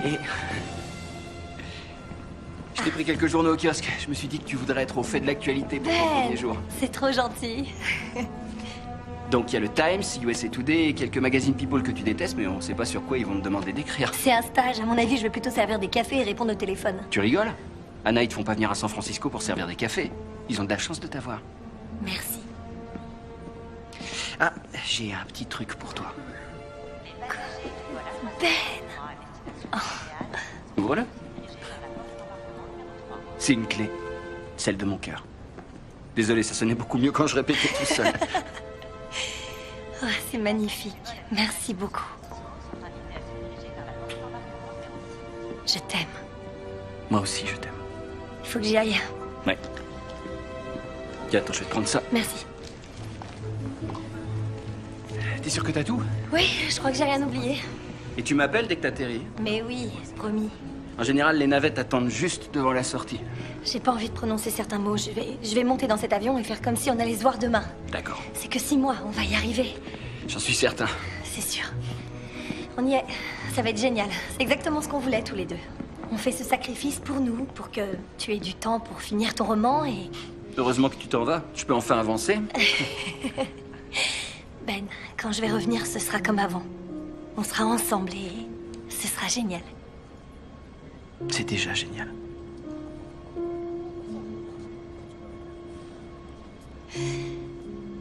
Et... je t'ai pris quelques journaux au kiosque. Je me suis dit que tu voudrais être au fait de l'actualité pour ton premier jour. C'est trop gentil. Donc il y a le Times, USA Today et quelques magazines People que tu détestes, mais on sait pas sur quoi ils vont te demander d'écrire. C'est un stage. À mon avis, je vais plutôt servir des cafés et répondre au téléphone. Tu rigoles? Anna, ils te font pas venir à San Francisco pour servir des cafés. Ils ont de la chance de t'avoir. Merci. Ah, j'ai un petit truc pour toi. Ben. Ouvre-le. C'est une clé. Celle de mon cœur. Désolé, ça sonnait beaucoup mieux quand je répétais tout seul. Oh, c'est magnifique. Merci beaucoup. Je t'aime. Moi aussi, je t'aime. Il faut que j'y aille. Ouais. Tiens, attends, je vais te prendre ça. Merci. T'es sûr que t'as tout? Oui, je crois que j'ai rien oublié. Et tu m'appelles dès que t'atterris? Mais oui, promis. En général, les navettes attendent juste devant la sortie. J'ai pas envie de prononcer certains mots. Je vais monter dans cet avion et faire comme si on allait se voir demain. D'accord. C'est que 6 mois, on va y arriver. J'en suis certain. C'est sûr. On y est. Ça va être génial. C'est exactement ce qu'on voulait tous les deux. On fait ce sacrifice pour nous, pour que tu aies du temps pour finir ton roman et... Heureusement que tu t'en vas. Je peux enfin avancer. Ben, quand je vais revenir, ce sera comme avant. On sera ensemble et ce sera génial. C'est déjà génial.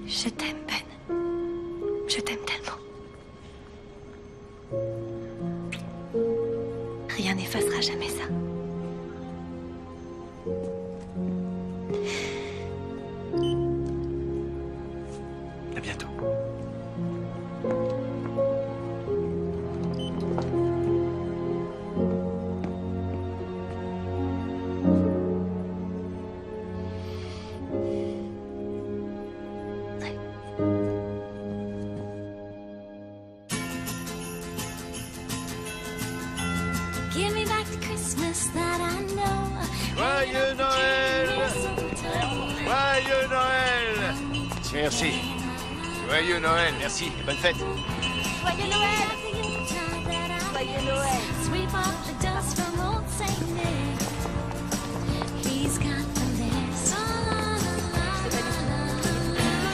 Je t'aime, Ben. Je t'aime tellement. Rien n'effacera jamais ça. À bientôt. Give me back the Christmas that I know. Joyeux Noël! Joyeux Noël! Merci. Joyeux Noël. Merci. Et bonne fête. Joyeux Noël! Joyeux Noël! Sweep off the dust from old Saint Nick. He's got the list.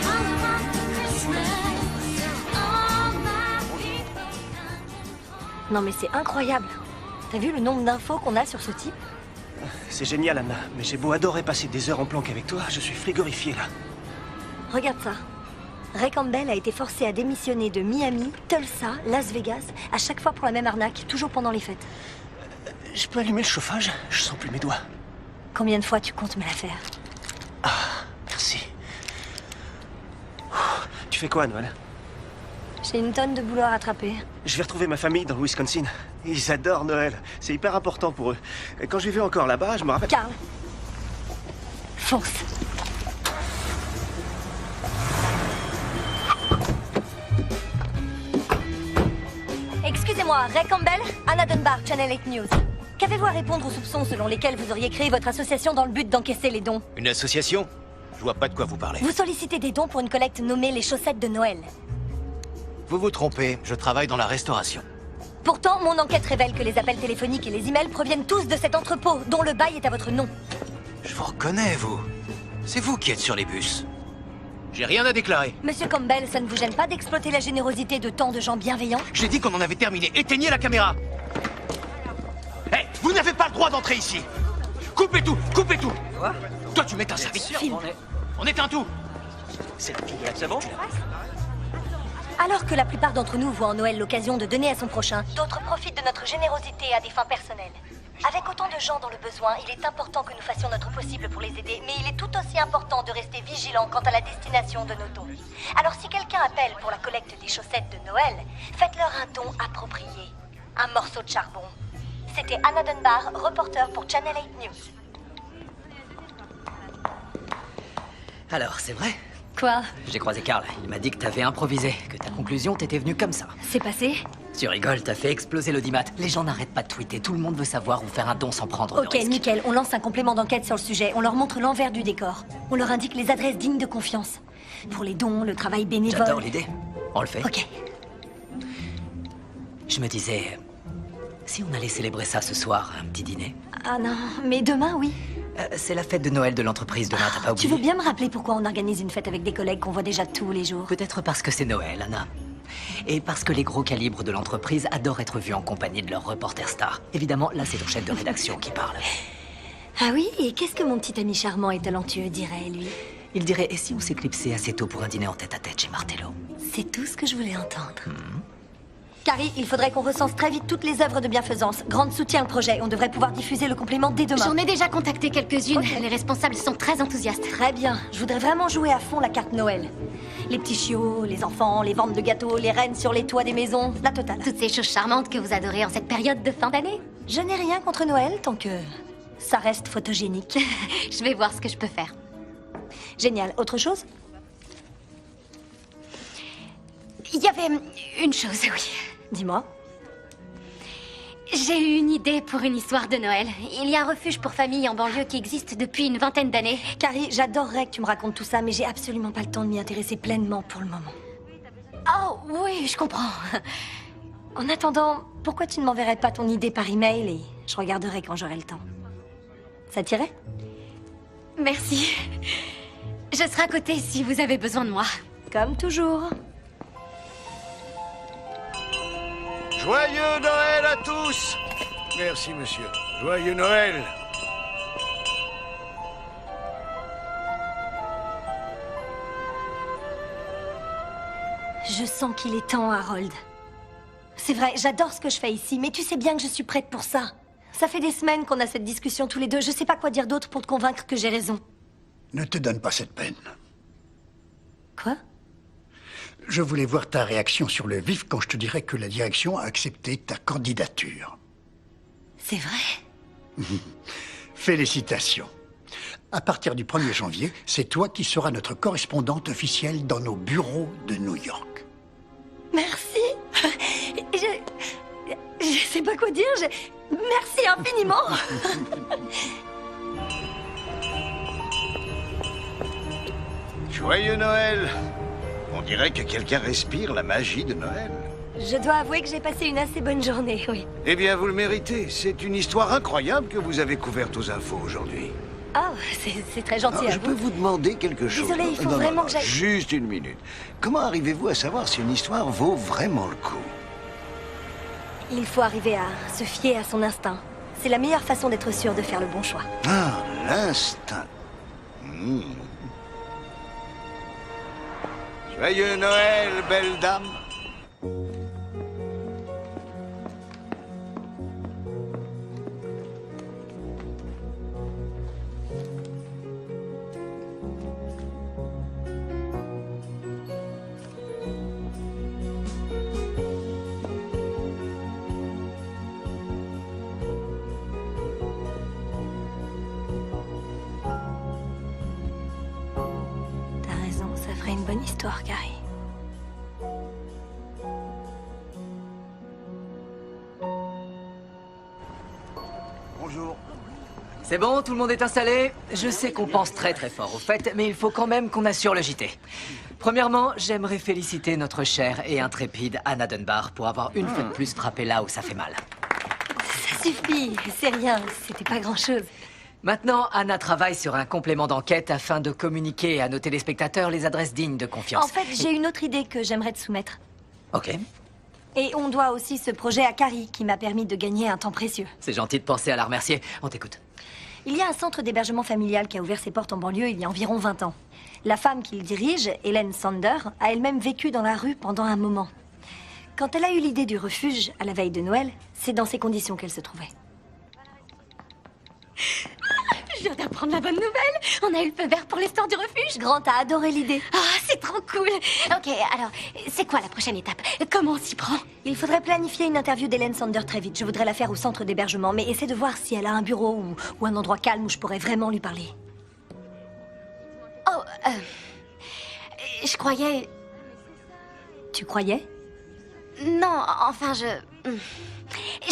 All about the Christmas. All my people coming. Non mais c'est incroyable. T'as vu le nombre d'infos qu'on a sur ce type? C'est génial, Anna, mais j'ai beau adorer passer des heures en planque avec toi, je suis frigorifié là. Regarde ça. Ray Campbell a été forcé à démissionner de Miami, Tulsa, Las Vegas, à chaque fois pour la même arnaque, toujours pendant les fêtes. Je peux allumer le chauffage? Je sens plus mes doigts. Combien de fois tu comptes me la faire? Merci. Tu fais quoi, Noël? J'ai une tonne de boulot à rattraper. Je vais retrouver ma famille dans le Wisconsin. Ils adorent Noël. C'est hyper important pour eux. Et quand je vivais encore là-bas, je me rappelle... Carl, fonce. Excusez-moi, Ray Campbell, Anna Dunbar, Channel 8 News. Qu'avez-vous à répondre aux soupçons selon lesquels vous auriez créé votre association dans le but d'encaisser les dons? Une association? Je vois pas de quoi vous parlez. Vous sollicitez des dons pour une collecte nommée les chaussettes de Noël. Vous vous trompez. Je travaille dans la restauration. Pourtant, mon enquête révèle que les appels téléphoniques et les emails proviennent tous de cet entrepôt, dont le bail est à votre nom. Je vous reconnais, vous. C'est vous qui êtes sur les bus. J'ai rien à déclarer. Monsieur Campbell, ça ne vous gêne pas d'exploiter la générosité de tant de gens bienveillants? J'ai dit qu'on en avait terminé. Éteignez la caméra. Hé, vous n'avez pas le droit d'entrer ici. Coupez tout, coupez tout. Quoi? Toi, tu mets un service. On éteint tout. C'est bon? Alors que la plupart d'entre nous voient en Noël l'occasion de donner à son prochain, d'autres profitent de notre générosité à des fins personnelles. Avec autant de gens dans le besoin, il est important que nous fassions notre possible pour les aider, mais il est tout aussi important de rester vigilant quant à la destination de nos dons. Alors si quelqu'un appelle pour la collecte des chaussettes de Noël, faites-leur un don approprié. Un morceau de charbon. C'était Anna Dunbar, reporter pour Channel 8 News. Alors, c'est vrai? Quoi? J'ai croisé Carl. Il m'a dit que t'avais improvisé, que ta conclusion t'était venue comme ça. C'est passé? Tu rigoles, t'as fait exploser l'audimat. Les gens n'arrêtent pas de tweeter. Tout le monde veut savoir ou faire un don sans prendre de Ok, risque. nickel. On lance un complément d'enquête sur le sujet. On leur montre l'envers du décor. On leur indique les adresses dignes de confiance. Pour les dons, le travail bénévole. J'adore l'idée. On le fait. Ok. Je me disais, si on allait célébrer ça ce soir, un petit dîner. Ah non, mais demain, oui. C'est la fête de Noël de l'entreprise demain, t'as pas Tu oublié? veux bien me rappeler pourquoi on organise une fête avec des collègues qu'on voit déjà tous les jours? Peut-être parce que c'est Noël, Anna. Et parce que les gros calibres de l'entreprise adorent être vus en compagnie de leurs reporters stars. Évidemment, là, c'est ton chef de rédaction qui parle. Ah oui? Et qu'est-ce que mon petit ami charmant et talentueux dirait, lui? Il dirait, et si on s'éclipsait assez tôt pour un dîner en tête-à-tête chez Martello? C'est tout ce que je voulais entendre. Carrie, il faudrait qu'on recense très vite toutes les œuvres de bienfaisance. Grande soutien au projet. On devrait pouvoir diffuser le complément dès demain. J'en ai déjà contacté quelques-unes. Ok. Les responsables sont très enthousiastes. Très bien. Je voudrais vraiment jouer à fond la carte Noël. Les petits chiots, les enfants, les ventes de gâteaux, les reines sur les toits des maisons, la totale. Toutes ces choses charmantes que vous adorez en cette période de fin d'année. Je n'ai rien contre Noël tant que ça reste photogénique. Je vais voir ce que je peux faire. Génial. Autre chose? Il y avait une chose, oui. Dis-moi. J'ai eu une idée pour une histoire de Noël. Il y a un refuge pour familles en banlieue qui existe depuis une vingtaine d'années. Carrie, j'adorerais que tu me racontes tout ça, mais j'ai absolument pas le temps de m'y intéresser pleinement pour le moment. Oh, oui, je comprends. En attendant, pourquoi tu ne m'enverrais pas ton idée par email et je regarderai quand j'aurai le temps? Ça t'irait? Merci. Je serai à côté si vous avez besoin de moi. Comme toujours. Joyeux Noël à tous! Merci, monsieur. Joyeux Noël! Je sens qu'il est temps, Harold. C'est vrai, j'adore ce que je fais ici, mais tu sais bien que je suis prête pour ça. Ça fait des semaines qu'on a cette discussion tous les deux. Je sais pas quoi dire d'autre pour te convaincre que j'ai raison. Ne te donne pas cette peine. Quoi? Je voulais voir ta réaction sur le vif quand je te dirais que la direction a accepté ta candidature. C'est vrai? Félicitations. À partir du 1er janvier, c'est toi qui seras notre correspondante officielle dans nos bureaux de New York. Merci. Je sais pas quoi dire. Merci infiniment. Joyeux Noël! On dirait que quelqu'un respire la magie de Noël. Je dois avouer que j'ai passé une assez bonne journée, oui. Eh bien, vous le méritez. C'est une histoire incroyable que vous avez couverte aux infos aujourd'hui. Ah, c'est très gentil à Je vous. peux vous demander quelque chose? Désolée, il faut vraiment que j'aille... Juste une minute. Comment arrivez-vous à savoir si une histoire vaut vraiment le coup? Il faut arriver à se fier à son instinct. C'est la meilleure façon d'être sûr de faire le bon choix. Ah, l'instinct. Joyeux Noël, belle dame. T'as raison, ça ferait une bonne histoire, Carrie. Bonjour. C'est bon, tout le monde est installé? Je sais qu'on pense très très fort au fait, mais il faut quand même qu'on assure le JT. Premièrement, j'aimerais féliciter notre chère et intrépide Anna Dunbar pour avoir une fois de plus frappé là où ça fait mal. Ça suffit, c'est rien, c'était pas grand-chose. Maintenant, Anna travaille sur un complément d'enquête afin de communiquer à nos téléspectateurs les adresses dignes de confiance. En fait, j'ai une autre idée que j'aimerais te soumettre. Ok, Et on doit aussi ce projet à Carrie, qui m'a permis de gagner un temps précieux. c'est gentil de penser à la remercier. On t'écoute. Il y a un centre d'hébergement familial qui a ouvert ses portes en banlieue il y a environ 20 ans. La femme qui le dirige, Hélène Sander, a elle-même vécu dans la rue pendant un moment. Quand elle a eu l'idée du refuge à la veille de Noël, c'est dans ces conditions qu'elle se trouvait. Je viens d'apprendre la bonne nouvelle. On a eu le feu vert pour l'histoire du refuge. Grant a adoré l'idée. Ah, c'est trop cool. Ok, alors, c'est quoi la prochaine étape? Comment on s'y prend? Il faudrait planifier une interview d'Hélène Sander très vite. Je voudrais la faire au centre d'hébergement, mais essaie de voir si elle a un bureau ou un endroit calme où je pourrais vraiment lui parler. Oh, Je croyais... Tu croyais? Non, enfin, je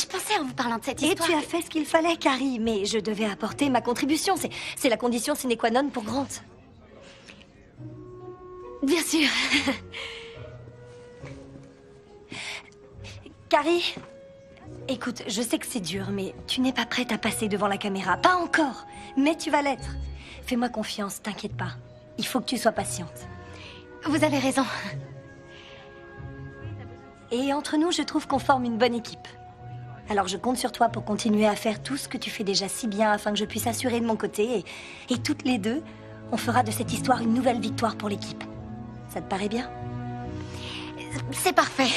pensais en vous parlant de cette Et histoire... tu as fait ce qu'il fallait, Carrie, mais je devais apporter ma contribution. C'est la condition sine qua non pour Grant. Bien sûr. Carrie, écoute, je sais que c'est dur, mais tu n'es pas prête à passer devant la caméra. Pas encore, mais tu vas l'être. Fais-moi confiance, t'inquiète pas. Il faut que tu sois patiente. Vous avez raison. Et entre nous, je trouve qu'on forme une bonne équipe. Alors je compte sur toi pour continuer à faire tout ce que tu fais déjà si bien afin que je puisse assurer de mon côté. Et toutes les deux, on fera de cette histoire une nouvelle victoire pour l'équipe. Ça te paraît bien? C'est parfait.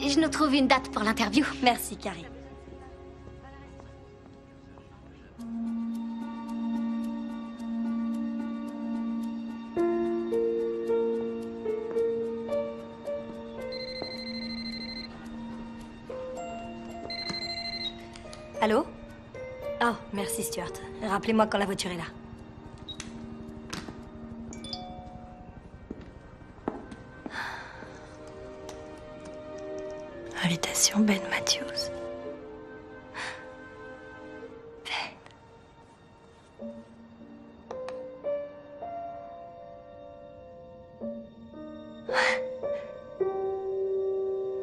Je nous trouve une date pour l'interview. Merci, Carrie. Allô? Oh, merci Stuart. Rappelez-moi quand la voiture est là. Invitation Ben Matthews. Ben.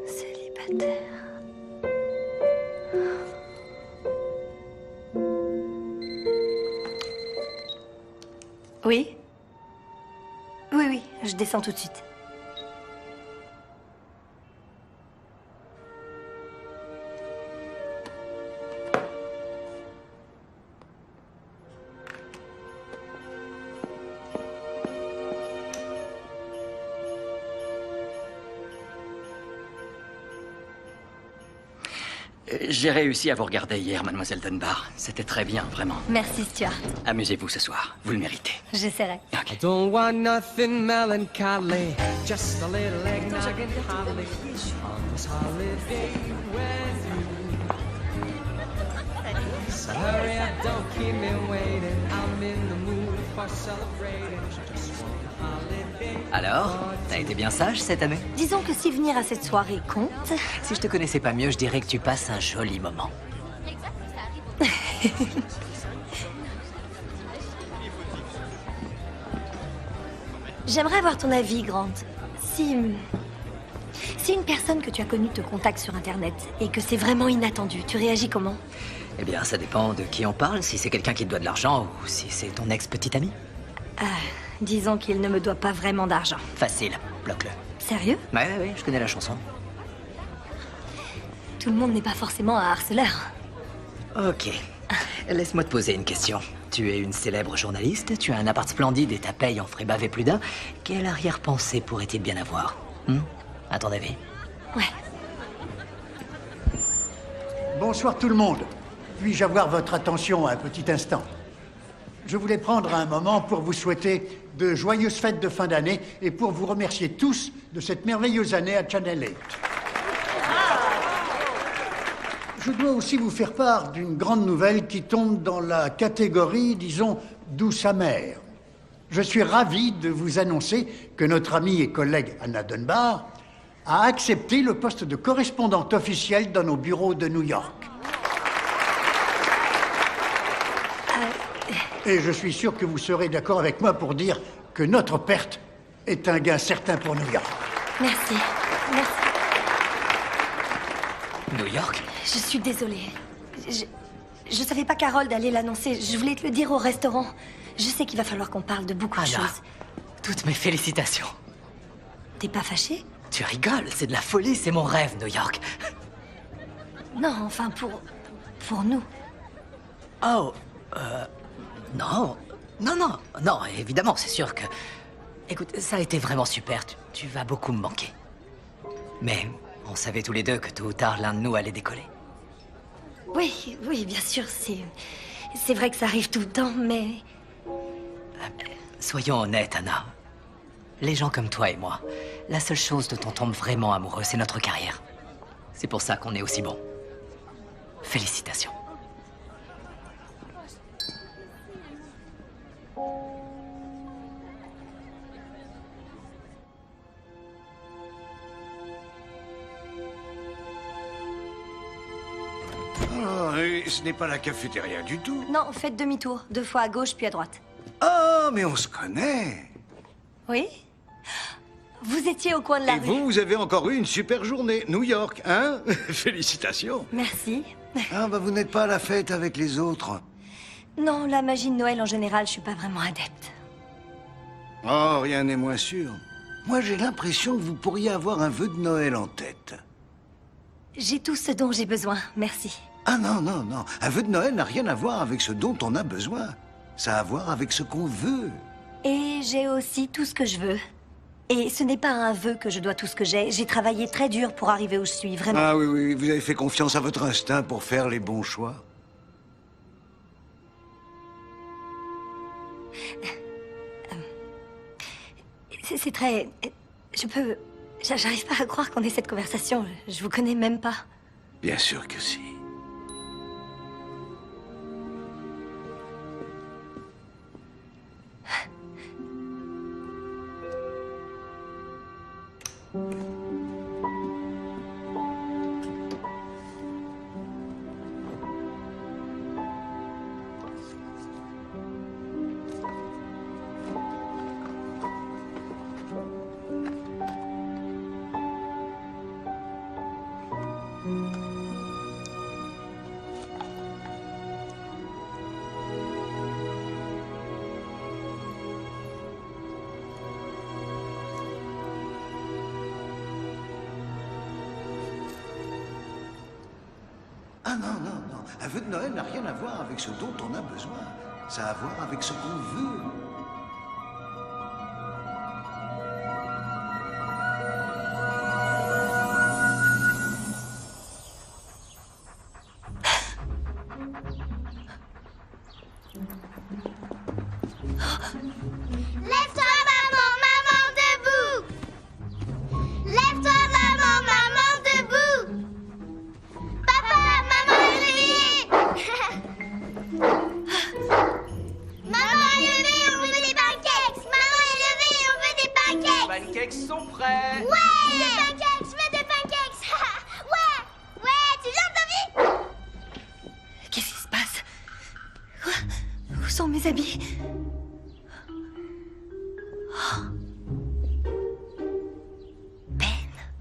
Célibataire. Oui? Oui, je descends tout de suite. J'ai réussi à vous regarder hier, mademoiselle Dunbar. C'était très bien, vraiment. Merci Stuart. Amusez-vous ce soir, vous le méritez. J'essaierai. I don't want nothing melancholy, just a little eggnog and holly on this holiday when you. So hurry up, don't keep me waiting. I'm in the mood for celebrating. Just want a holiday. Alors, t'as été bien sage cette année? Disons que si venir à cette soirée compte... Si je te connaissais pas mieux, je dirais que tu passes un joli moment. J'aimerais avoir ton avis, Grant. Si une personne que tu as connue te contacte sur Internet et que c'est vraiment inattendu, tu réagis comment? Eh bien, ça dépend de qui on parle, si c'est quelqu'un qui te doit de l'argent ou si c'est ton ex-petite amie. Disons qu'il ne me doit pas vraiment d'argent. Facile, bloque-le. Sérieux? Ouais, je connais la chanson. Tout le monde n'est pas forcément un harceleur. Ok. Laisse-moi te poser une question. Tu es une célèbre journaliste, tu as un appart splendide et ta paye en ferait baver plus d'un. Quelle arrière-pensée pourrait-il bien avoir? À ton avis? Ouais. Bonsoir tout le monde. Puis-je avoir votre attention un petit instant? Je voulais prendre un moment pour vous souhaiter de joyeuses fêtes de fin d'année et pour vous remercier tous de cette merveilleuse année à Channel 8. Je dois aussi vous faire part d'une grande nouvelle qui tombe dans la catégorie, disons, douce amère. Je suis ravi de vous annoncer que notre amie et collègue Anna Dunbar a accepté le poste de correspondante officielle dans nos bureaux de New York. Et je suis sûr que vous serez d'accord avec moi pour dire que notre perte est un gain certain pour New York. Merci. Merci. New York? Je suis désolée. Je savais pas qu'Harold allait l'annoncer. Je voulais te le dire au restaurant. Je sais qu'il va falloir qu'on parle de beaucoup de Anna, choses. toutes mes félicitations. T'es pas fâchée? Tu rigoles, c'est de la folie, c'est mon rêve, New York. Non, enfin pour nous. Oh, non. Non, évidemment, c'est sûr que... Écoute, ça a été vraiment super, tu vas beaucoup me manquer. Mais on savait tous les deux que tôt ou tard, l'un de nous allait décoller. Oui, bien sûr, c'est vrai que ça arrive tout le temps, mais... Soyons honnêtes, Anna. Les gens comme toi et moi, la seule chose dont on tombe vraiment amoureux, c'est notre carrière. C'est pour ça qu'on est aussi bons. Félicitations. Oh, et ce n'est pas la cafétéria du tout. Non, faites demi-tour. 2 fois à gauche, puis à droite. Ah, mais on se connaît. Oui? Vous étiez au coin de la Et rue. vous avez encore eu une super journée. New York, hein? Félicitations. Merci. Ah, bah vous n'êtes pas à la fête avec les autres. Non, la magie de Noël en général, je suis pas vraiment adepte. Oh, rien n'est moins sûr. Moi, j'ai l'impression que vous pourriez avoir un vœu de Noël en tête. J'ai tout ce dont j'ai besoin, merci. Ah non, non, non. Un vœu de Noël n'a rien à voir avec ce dont on a besoin. Ça a à voir avec ce qu'on veut. Et j'ai aussi tout ce que je veux. Et ce n'est pas un vœu que je dois tout ce que j'ai. J'ai travaillé très dur pour arriver où je suis, vraiment. Ah oui, oui, vous avez fait confiance à votre instinct pour faire les bons choix. C'est très... J'arrive pas à croire qu'on ait cette conversation. Je vous connais même pas. Bien sûr que si. Ah non, non, non. Un vœu de Noël n'a rien à voir avec ce dont on a besoin. Ça a à voir avec ce qu'on veut. Lève-toi, maman, maman, debout. Lève-toi, maman, maman, debout. Papa, maman est réveillée. Maman est levée, on veut des pancakes. Maman est levée, on veut des pancakes. Les pancakes sont prêts. Ouais, des pancakes, je veux des pancakes. Ouais, ouais, tu viens, Tommy? Qu'est-ce qui se passe? Quoi? Où sont mes habits?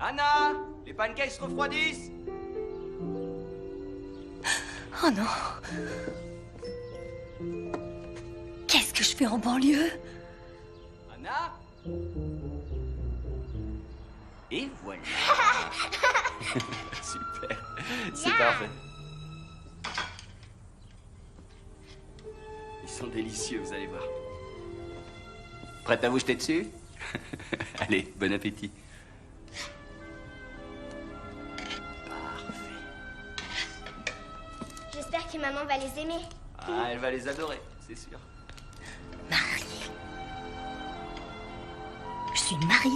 Anna, les pancakes refroidissent. Oh non. Qu'est-ce que je fais en banlieue? Anna. Et voilà. Super. C'est parfait. Ils sont délicieux, vous allez voir. Prête à vous jeter dessus? Allez, bon appétit. J'espère que maman va les aimer. Ah, elle va les adorer, c'est sûr. Mariée. Je suis mariée.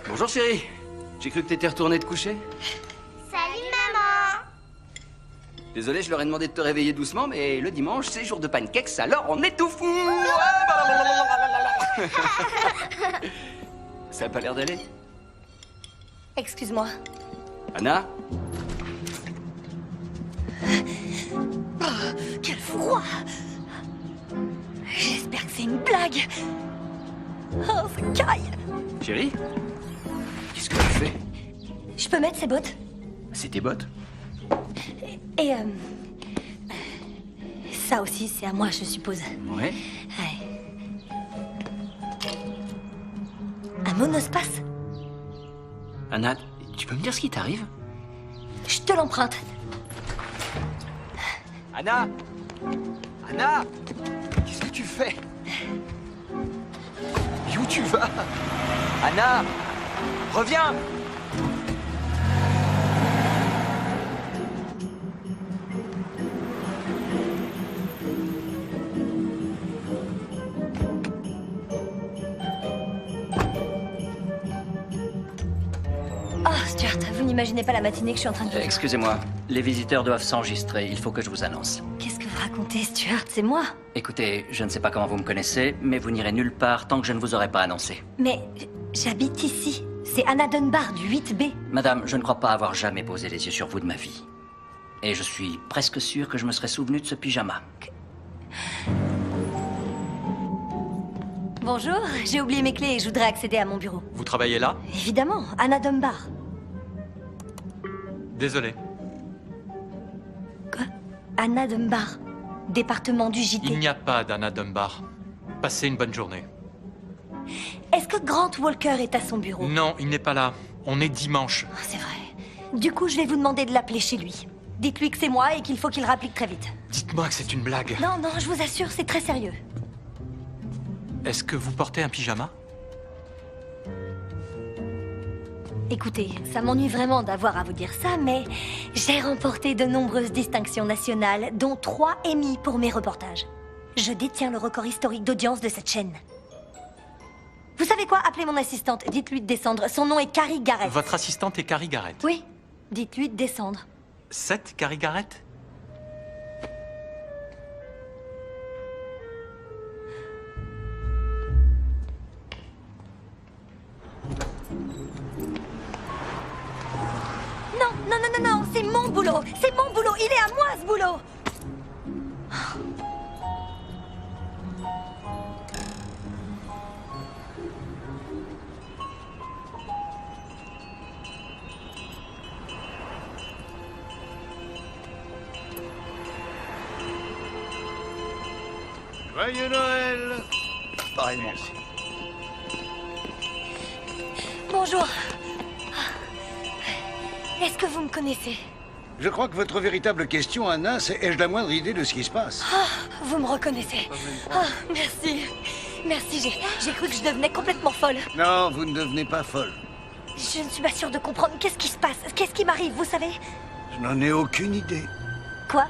Bonjour chérie. J'ai cru que t'étais retournée te coucher. Salut, maman. Désolé, je leur ai demandé de te réveiller doucement, mais le dimanche, c'est jour de pancakes, alors on est tout fou. Ça a pas l'air d'aller. Excuse-moi. Anna? Oh, quel froid! J'espère que c'est une blague. Oh, ça caille. Chérie? Qu'est-ce que tu fais? Je peux mettre ces bottes? C'est tes bottes? Et ça aussi, c'est à moi, je suppose. Ouais. Ouais. Un monospace? Anna, tu peux me dire ce qui t'arrive? Je te l'emprunte. Anna! Anna! Qu'est-ce que tu fais? Et où tu vas? Anna! Reviens! Oh, Stuart, vous n'imaginez pas la matinée que je suis en train de vivre. Excusez-moi, les visiteurs doivent s'enregistrer. Il faut que je vous annonce. Qu'est-ce que vous racontez, Stuart? C'est moi. Écoutez, je ne sais pas comment vous me connaissez, mais vous n'irez nulle part tant que je ne vous aurai pas annoncé. Mais j'habite ici. C'est Anna Dunbar du 8B. Madame, je ne crois pas avoir jamais posé les yeux sur vous de ma vie. Et je suis presque sûr que je me serais souvenu de ce pyjama. Bonjour, j'ai oublié mes clés et je voudrais accéder à mon bureau. Vous travaillez là? Évidemment, Anna Dunbar. Désolé. Quoi? Anna Dunbar, département du JT. Il n'y a pas d'Anna Dunbar. Passez une bonne journée. Est-ce que Grant Walker est à son bureau? Non, il n'est pas là. On est dimanche. Oh, c'est vrai. Du coup, je vais vous demander de l'appeler chez lui. Dites-lui que c'est moi et qu'il faut qu'il rapplique très vite. Dites-moi que c'est une blague. Non, non, je vous assure, c'est très sérieux. Est-ce que vous portez un pyjama? Écoutez, ça m'ennuie vraiment d'avoir à vous dire ça, mais j'ai remporté de nombreuses distinctions nationales, dont 3 Emmy pour mes reportages. Je détiens le record historique d'audience de cette chaîne. Vous savez quoi? Appelez mon assistante, dites-lui de descendre. Son nom est Carrie Garrett. Votre assistante est Carrie Garrett? Oui, dites-lui de descendre. 7, Carrie Garrett? Non, non, non, non, non, c'est mon boulot. C'est mon boulot. Il est à moi, ce boulot. Joyeux Noël! Pareillement. Bonjour. Est-ce que vous me connaissez? Je crois que votre véritable question, Anna, c'est ai-je la moindre idée de ce qui se passe? Ah, vous me reconnaissez. Ah, merci. Merci, j'ai cru que je devenais complètement folle. Non, vous ne devenez pas folle. Je ne suis pas sûre de comprendre. Qu'est-ce qui se passe? Qu'est-ce qui m'arrive, vous savez? Je n'en ai aucune idée. Quoi?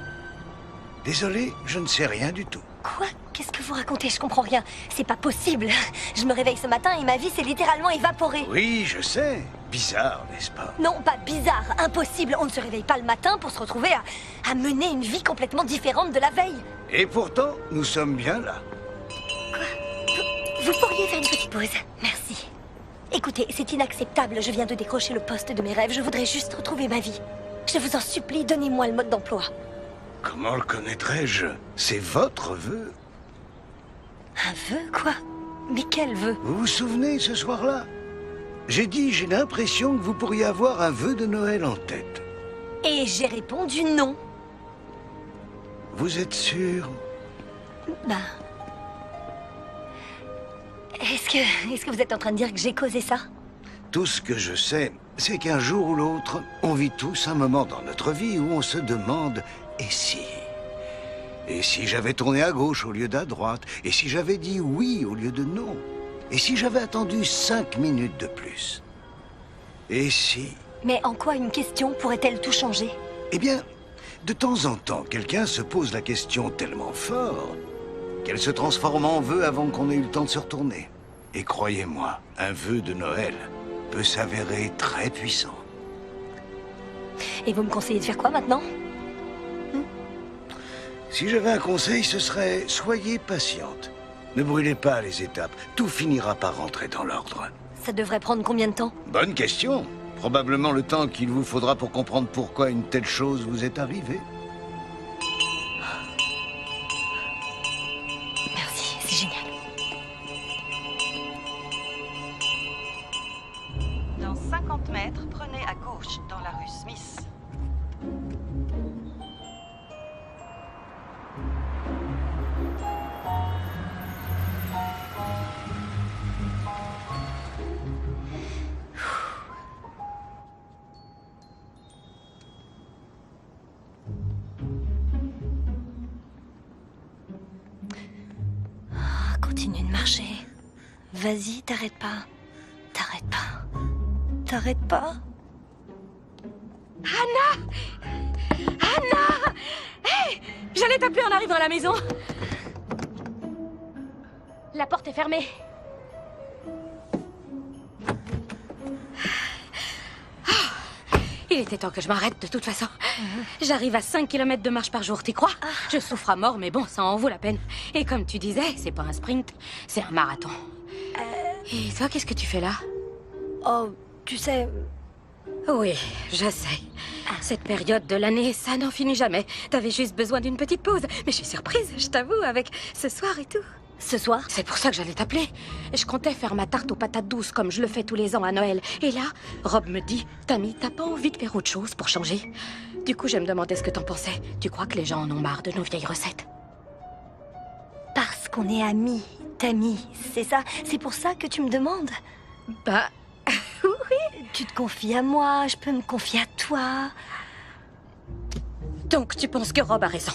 Désolé, je ne sais rien du tout. Quoi? Qu'est-ce que vous racontez? Je comprends rien. C'est pas possible. Je me réveille ce matin et ma vie s'est littéralement évaporée. Oui, je sais. Bizarre, n'est-ce pas? Non, pas bizarre. Impossible. On ne se réveille pas le matin pour se retrouver à mener une vie complètement différente de la veille. Et pourtant, nous sommes bien là. Vous pourriez faire une petite pause? Merci. Écoutez, c'est inacceptable. Je viens de décrocher le poste de mes rêves. Je voudrais juste retrouver ma vie. Je vous en supplie, donnez-moi le mode d'emploi. Comment le connaîtrais-je? C'est votre vœu. Un vœu, quoi? Mais quel vœu? Vous vous souvenez ce soir-là? J'ai dit, j'ai l'impression que vous pourriez avoir un vœu de Noël en tête. Et j'ai répondu non. Vous êtes sûr? Ben... Est-ce que vous êtes en train de dire que j'ai causé ça? Tout ce que je sais, c'est qu'un jour ou l'autre, on vit tous un moment dans notre vie où on se demande « et si ?» Et si j'avais tourné à gauche au lieu d'à droite? Et si j'avais dit oui au lieu de non? Et si j'avais attendu 5 minutes de plus? Et si... Mais en quoi une question pourrait-elle tout changer? Eh bien, de temps en temps, quelqu'un se pose la question tellement fort qu'elle se transforme en vœu avant qu'on ait eu le temps de se retourner. Et croyez-moi, un vœu de Noël peut s'avérer très puissant. Et vous me conseillez de faire quoi maintenant? Si j'avais un conseil, ce serait soyez patiente. Ne brûlez pas les étapes. Tout finira par rentrer dans l'ordre. Ça devrait prendre combien de temps? Bonne question. Probablement le temps qu'il vous faudra pour comprendre pourquoi une telle chose vous est arrivée. Merci, c'est génial. Dans 50 mètres, prenez à gauche dans la rue Smith. Continue de marcher. Vas-y, t'arrêtes pas. T'arrêtes pas. T'arrêtes pas. Anna! Anna! Hé! J'allais t'appeler en arrivant à la maison. La porte est fermée. Il était temps que je m'arrête de toute façon. J'arrive à 5 km de marche par jour, t'y crois? Je souffre à mort, mais bon, ça en vaut la peine. Et comme tu disais, c'est pas un sprint, c'est un marathon. Et toi, qu'est-ce que tu fais là? Oh, Tu sais... Oui, je sais. Cette période de l'année, ça n'en finit jamais. T'avais juste besoin d'une petite pause. Mais je suis surprise, je t'avoue, avec ce soir et tout. Ce soir? C'est pour ça que j'allais t'appeler. Je comptais faire ma tarte aux patates douces comme je le fais tous les ans à Noël. Et là, Rob me dit, Tammy, t'as pas envie de faire autre chose pour changer? Du coup, je me demandais ce que t'en pensais. Tu crois que les gens en ont marre de nos vieilles recettes? Parce qu'on est amis, Tammy, c'est ça? C'est pour ça que tu me demandes? Bah... oui. Tu te confies à moi, je peux me confier à toi. Donc tu penses que Rob a raison?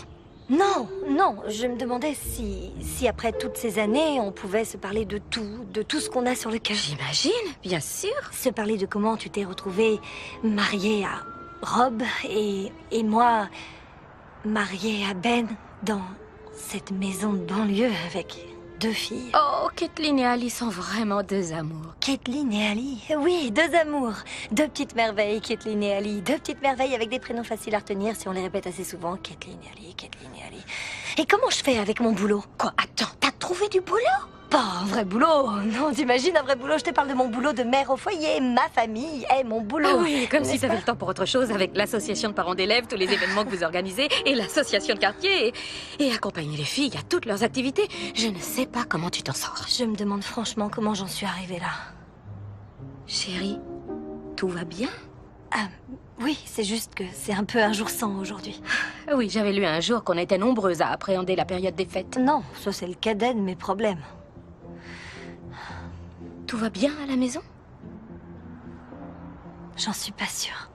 Non, non, je me demandais si après toutes ces années, on pouvait se parler de tout ce qu'on a sur le cœur. J'imagine, bien sûr. Se parler de comment tu t'es retrouvée mariée à Rob et moi mariée à Ben dans cette maison de banlieue avec 2 filles. Oh, Kathleen et Ali sont vraiment 2 amours. Kathleen et Ali, oui, 2 amours. 2 petites merveilles, Kathleen et Ali. 2 petites merveilles avec des prénoms faciles à retenir si on les répète assez souvent. Kathleen et Ali, Kathleen et Ali. Et comment je fais avec mon boulot? Quoi? Attends, t'as trouvé du boulot? Pas un vrai boulot. Non, t'imagines un vrai boulot? Je te parle de mon boulot de mère au foyer. Ma famille est mon boulot. Ah oui, comme si N'est-ce t'avais pas? le temps pour autre chose avec l'association de parents d'élèves, tous les événements que vous organisez, et l'association de quartier, et accompagner les filles à toutes leurs activités. Je ne sais pas comment tu t'en sors. Je me demande franchement comment j'en suis arrivée là. Chérie, tout va bien? Ah, oui, c'est juste que c'est un peu un jour sans aujourd'hui. Oui, j'avais lu un jour qu'on était nombreuses à appréhender la période des fêtes. Non, ça c'est le cadet de mes problèmes. Tout va bien à la maison? J'en suis pas sûre.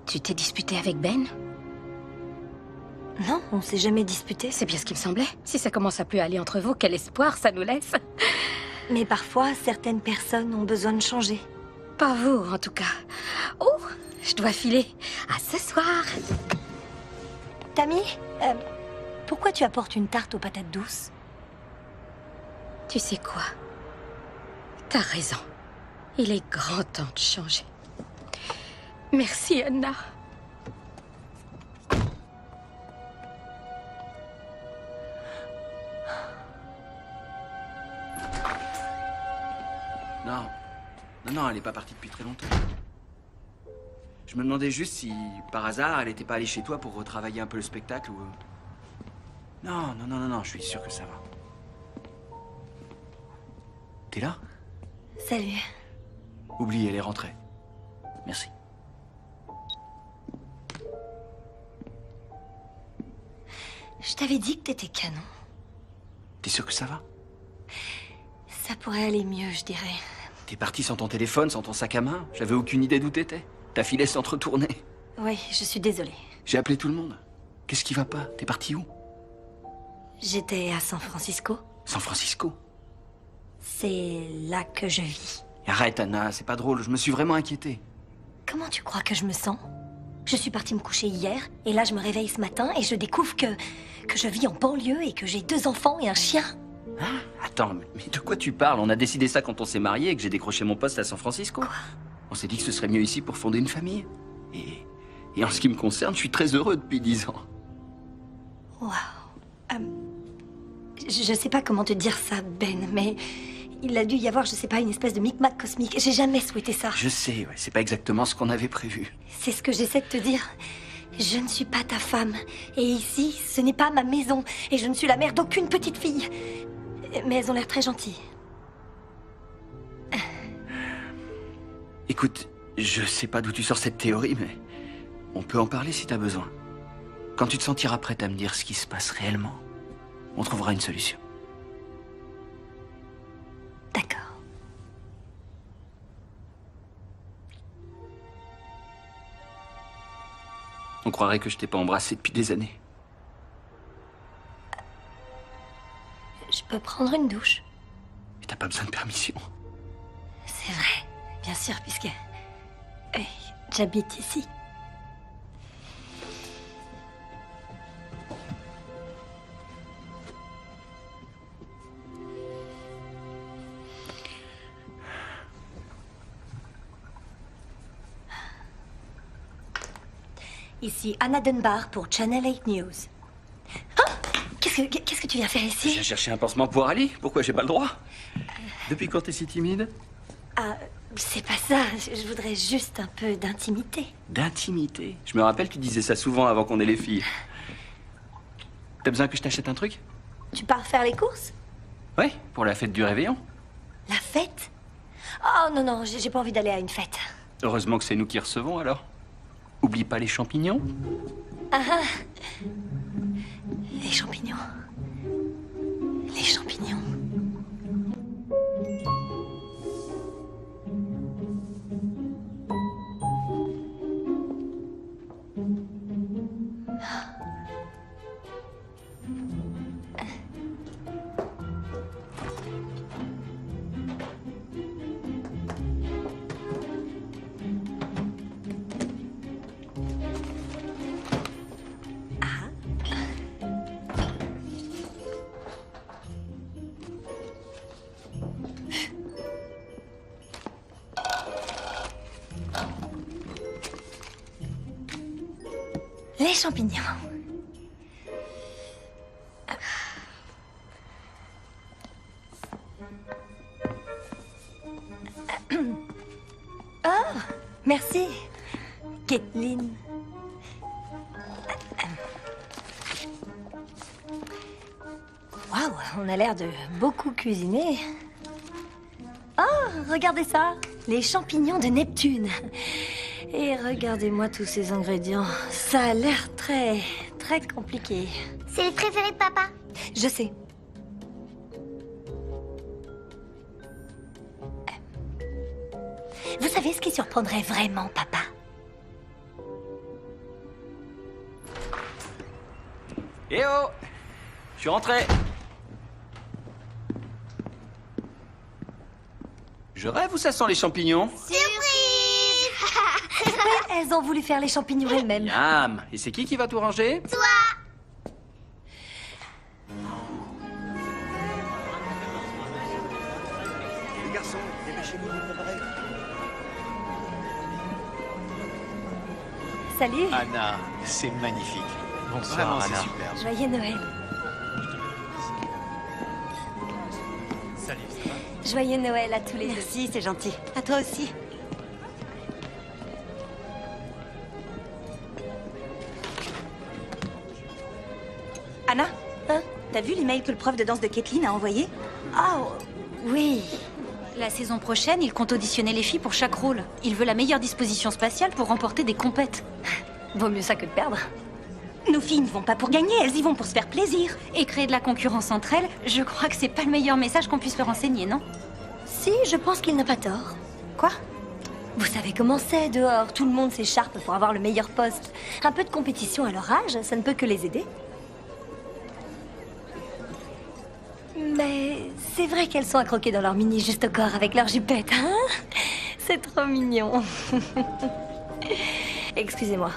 Tu t'es disputé avec Ben? Non, on s'est jamais disputé. C'est bien ce qui me semblait. Si ça commence à plus aller entre vous, quel espoir ça nous laisse. Mais parfois, certaines personnes ont besoin de changer. Pas vous, en tout cas. Oh, je dois filer. À ce soir. Tammy, pourquoi tu apportes une tarte aux patates douces? Tu sais quoi? T'as raison. Il est grand temps de changer. Merci, Anna. Non. Non, elle est pas partie depuis très longtemps. Je me demandais juste si, par hasard, elle était pas allée chez toi pour retravailler un peu le spectacle ou... Non, je suis sûr que ça va. T'es là? Salut. Oublie, elle est rentrée. Merci. Je t'avais dit que t'étais canon. T'es sûr que ça va? Ça pourrait aller mieux, je dirais. T'es parti sans ton téléphone, sans ton sac à main? J'avais aucune idée d'où t'étais. T'as filé sans te retourner. Oui, je suis désolée. J'ai appelé tout le monde. Qu'est-ce qui va pas? T'es parti où? J'étais à San Francisco. San Francisco? C'est là que je vis. Arrête, Anna, c'est pas drôle. Je me suis vraiment inquiété. Comment tu crois que je me sens? Je suis partie me coucher hier, et là je me réveille ce matin et je découvre que je vis en banlieue et que j'ai 2 enfants et un chien. Hein? Attends, mais de quoi tu parles? On a décidé ça quand on s'est mariés et que j'ai décroché mon poste à San Francisco. Quoi? On s'est dit que ce serait mieux ici pour fonder une famille. Et en ce qui me concerne, je suis très heureux depuis 10 ans. Waouh. Je sais pas comment te dire ça, Ben, mais il a dû y avoir, je sais pas, une espèce de micmac cosmique. J'ai jamais souhaité ça. Je sais, ouais, c'est pas exactement ce qu'on avait prévu. C'est ce que j'essaie de te dire. Je ne suis pas ta femme. Et ici, ce n'est pas ma maison. Et je ne suis la mère d'aucune petite fille. Mais elles ont l'air très gentilles. Écoute, je sais pas d'où tu sors cette théorie, mais on peut en parler si t'as besoin. Quand tu te sentiras prête à me dire ce qui se passe réellement, on trouvera une solution. D'accord. On croirait que je t'ai pas embrassé depuis des années. Je peux prendre une douche? Et t'as pas besoin de permission. C'est vrai, bien sûr, puisque j'habite ici. Ici Anna Dunbar pour Channel 8 News. Ah! Qu'est-ce que tu viens faire ici? Je viens chercher un pansement pour Ali. Pourquoi j'ai pas le droit? Depuis quand t'es si timide? Ah, C'est pas ça. Je voudrais juste un peu d'intimité. D'intimité. Je me rappelle, tu disais ça souvent avant qu'on ait les filles. T'as besoin que je t'achète un truc? Tu pars faire les courses? Ouais, pour la fête du réveillon. La fête? Oh non, non, j'ai pas envie d'aller à une fête. Heureusement que c'est nous qui recevons, alors. Oublie pas les champignons. Ah ah. Les champignons. Les champignons. Les champignons. Oh, merci, Kathleen. Waouh, on a l'air de beaucoup cuisiner. Oh, regardez ça, les champignons de Neptune. Et regardez-moi tous ces ingrédients. Ça a l'air très compliqué. C'est le préféré de papa. Je sais. Vous savez ce qui surprendrait vraiment papa? Eh oh! Je suis rentré. Je rêve ou ça sent les champignons? Elles ont voulu faire les champignons elles-mêmes. Miam! Et c'est qui va tout ranger? Toi! Les garçons, dépêchez-vous de vous préparer. Salut. Anna, c'est magnifique. Bonsoir, Vraiment, Anna. c'est super. Joyeux Noël. Salut, ça va? Joyeux Noël à tous les deux. Merci, c'est gentil. À toi aussi. Anna, Hein? t'as vu l'email que le prof de danse de Kathleen a envoyé? Oh, oui. La saison prochaine, il compte auditionner les filles pour chaque rôle. Il veut la meilleure disposition spatiale pour remporter des compètes. Vaut mieux ça que de perdre. Nos filles ne vont pas pour gagner, elles y vont pour se faire plaisir. Et créer de la concurrence entre elles, je crois que c'est pas le meilleur message qu'on puisse leur enseigner, non? Si, je pense qu'il n'a pas tort. Quoi? Vous savez comment c'est dehors, tout le monde s'écharpe pour avoir le meilleur poste. Un peu de compétition à leur âge, ça ne peut que les aider. Mais c'est vrai qu'elles sont accroquées dans leur mini juste au corps avec leur jupette, hein? C'est trop mignon. Excusez-moi.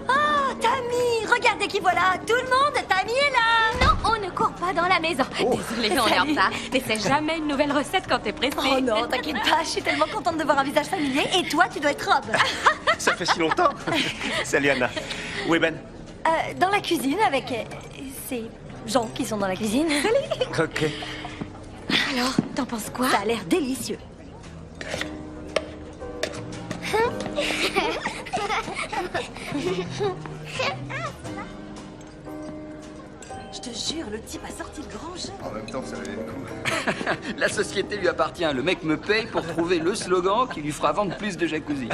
Oh, Tammy! Regardez qui voilà! Tout le monde, Tammy est là! Non, on ne court pas dans la maison. Désolée, on est en Salut. retard. Mais c'est jamais une nouvelle recette quand t'es pressée. Oh non, t'inquiète pas, je suis tellement contente de voir un visage familier. Et toi, tu dois être Rob. Ça fait si longtemps. Salut Anna. Où est Ben? Dans la cuisine avec ces gens qui sont dans la cuisine. Salut! Ok. Alors, t'en penses quoi? Ça a l'air délicieux. Je te jure, le type a sorti le grand jeu. En même temps, ça valait le coup. La société lui appartient. Le mec me paye pour trouver le slogan qui lui fera vendre plus de jacuzzi.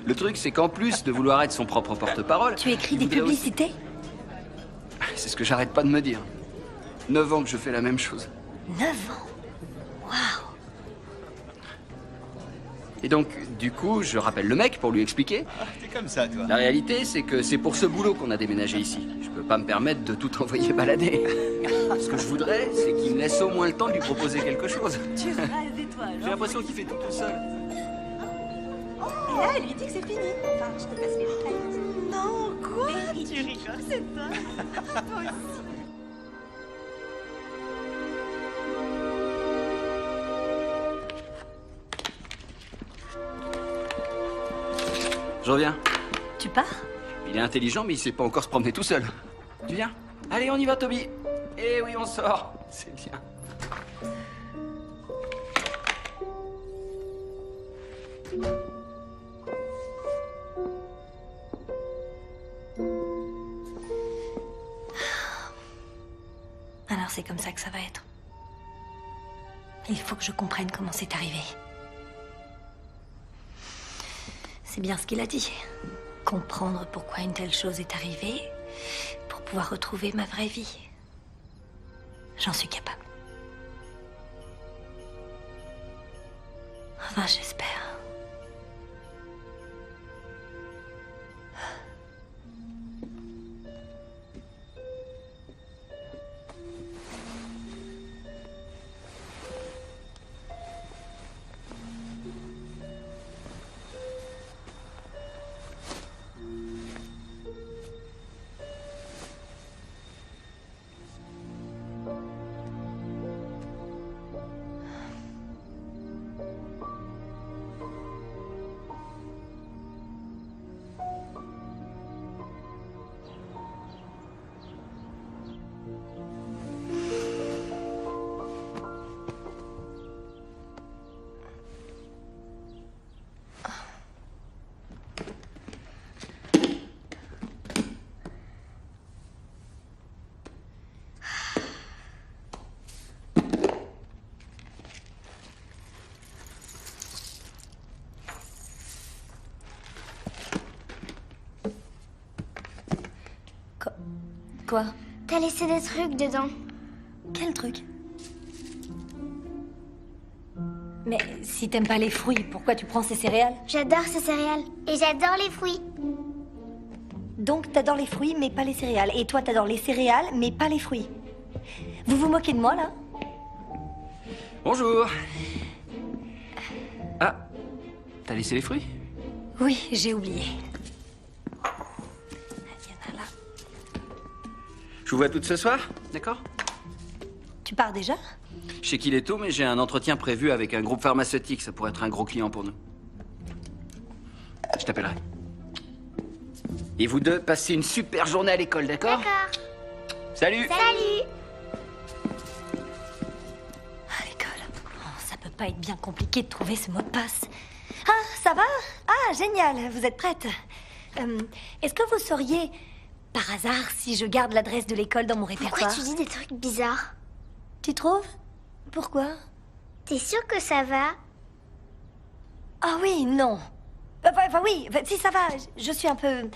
Le truc, c'est qu'en plus de vouloir être son propre porte-parole... Tu écris il des voudrait aussi- publicités? C'est ce que j'arrête pas de me dire. 9 ans que je fais la même chose. 9 ans? Waouh! Et donc, du coup, je rappelle le mec pour lui expliquer. T'es comme ça, toi. La réalité, c'est que c'est pour ce boulot qu'on a déménagé ici. Je peux pas me permettre de tout envoyer balader. Ce que je voudrais, c'est qu'il me laisse au moins le temps de lui proposer quelque chose. Tu rêves d'étoiles. J'ai l'impression qu'il fait tout seul. Et là, elle lui dit que c'est fini. Enfin, je te passe les détails. Non, quoi? Tu rigoles, c'est toi. Toi aussi. Je reviens. Tu pars? Il est intelligent, mais il sait pas encore se promener tout seul. Tu viens? Allez, on y va, Toby. Eh oui, on sort. C'est bien. peur, c'est comme ça que ça va être. Il faut que je comprenne comment c'est arrivé. C'est bien ce qu'il a dit. Comprendre pourquoi une telle chose est arrivée, pour pouvoir retrouver ma vraie vie. J'en suis capable. Enfin, j'espère. Quoi? T'as laissé des trucs dedans. Quel truc? Mais si t'aimes pas les fruits, pourquoi tu prends ces céréales? J'adore ces céréales. Et j'adore les fruits. Donc t'adores les fruits, mais pas les céréales. Et toi, t'adores les céréales, mais pas les fruits. Vous vous moquez de moi, là? Bonjour. Ah, t'as laissé les fruits? Oui, j'ai oublié. Je vous vois toutes ce soir, d'accord? Tu pars déjà? Je sais qu'il est tôt, mais j'ai un entretien prévu avec un groupe pharmaceutique. Ça pourrait être un gros client pour nous. Je t'appellerai. Et vous deux, passez une super journée à l'école, d'accord? D'accord. Salut! Salut! À l'école. Oh, ça peut pas être bien compliqué de trouver ce mot de passe. Ah, ça va? Ah, génial, vous êtes prête. Est-ce que vous sauriez... Par hasard, si je garde l'adresse de l'école dans mon répertoire... Pourquoi tu dis des trucs bizarres? Tu trouves? Pourquoi? T'es sûre que ça va? Ah oui, non. Enfin oui, si ça va, je suis un peu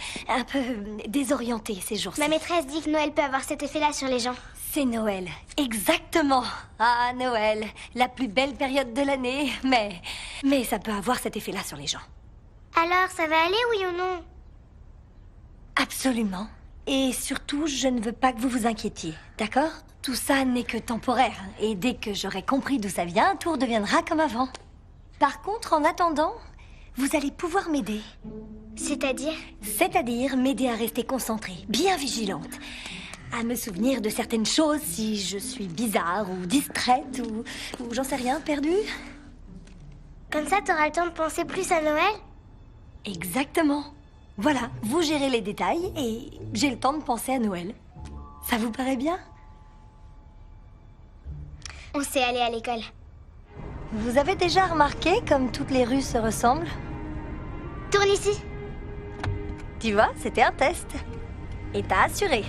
désorientée ces jours-ci. Ma maîtresse dit que Noël peut avoir cet effet-là sur les gens. C'est Noël, exactement. Ah, Noël, la plus belle période de l'année, mais ça peut avoir cet effet-là sur les gens. Alors, ça va aller, oui ou non? Absolument. Et surtout, je ne veux pas que vous vous inquiétiez, d'accord? Tout ça n'est que temporaire, et dès que j'aurai compris d'où ça vient, tout redeviendra comme avant. Par contre, en attendant, vous allez pouvoir m'aider. C'est-à-dire? C'est-à-dire m'aider à rester concentrée, bien vigilante, à me souvenir de certaines choses si je suis bizarre ou distraite ou j'en sais rien, perdue. Comme ça, t'auras le temps de penser plus à Noël? Exactement. Voilà, vous gérez les détails et j'ai le temps de penser à Noël. Ça vous paraît bien? On sait aller à l'école. Vous avez déjà remarqué comme toutes les rues se ressemblent? Tourne ici. Tu vois, c'était un test. Et t'as assuré.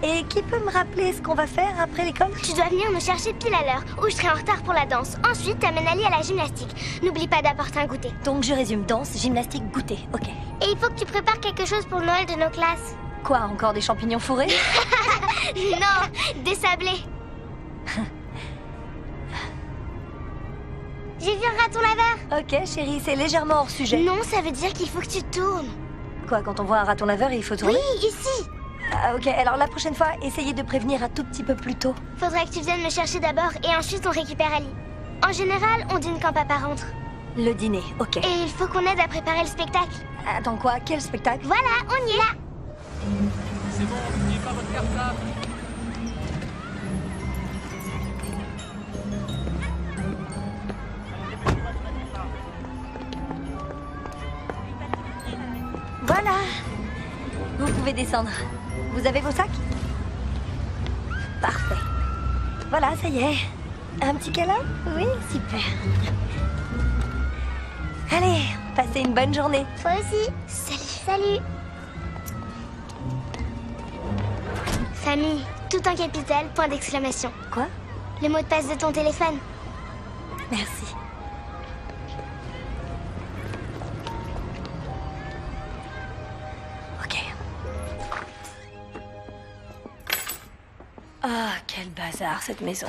Et qui peut me rappeler ce qu'on va faire après l'école? Tu dois venir me chercher pile à l'heure, ou je serai en retard pour la danse. Ensuite, t'amènes Ali à la gymnastique. N'oublie pas d'apporter un goûter. Donc je résume, danse, gymnastique, goûter, ok. Et il faut que tu prépares quelque chose pour Noël de nos classes. Quoi, encore des champignons fourrés? Non, des sablés. J'ai vu un raton laveur. Ok, chérie, c'est légèrement hors sujet. Non, ça veut dire qu'il faut que tu tournes. Quoi, quand on voit un raton laveur, il faut tourner? Oui, ici. Ah, ok, alors la prochaine fois, essayez de prévenir un tout petit peu plus tôt. Faudrait que tu viennes me chercher d'abord et ensuite on récupère Ali. En général, on dîne quand papa rentre. Le dîner, ok. Et il faut qu'on aide à préparer le spectacle. Attends, quoi? Quel spectacle? Voilà, on y est là. C'est bon, n'oubliez pas votre cartable. Voilà. Vous pouvez descendre. Vous avez vos sacs? Parfait. Voilà, ça y est. Un petit câlin? Oui, super. Allez, passez une bonne journée. Toi aussi. Salut. Salut. famille, tout en capital, point d'exclamation. Quoi? Le mot de passe de ton téléphone. Merci. Ok. Ah, quel bazar cette maison.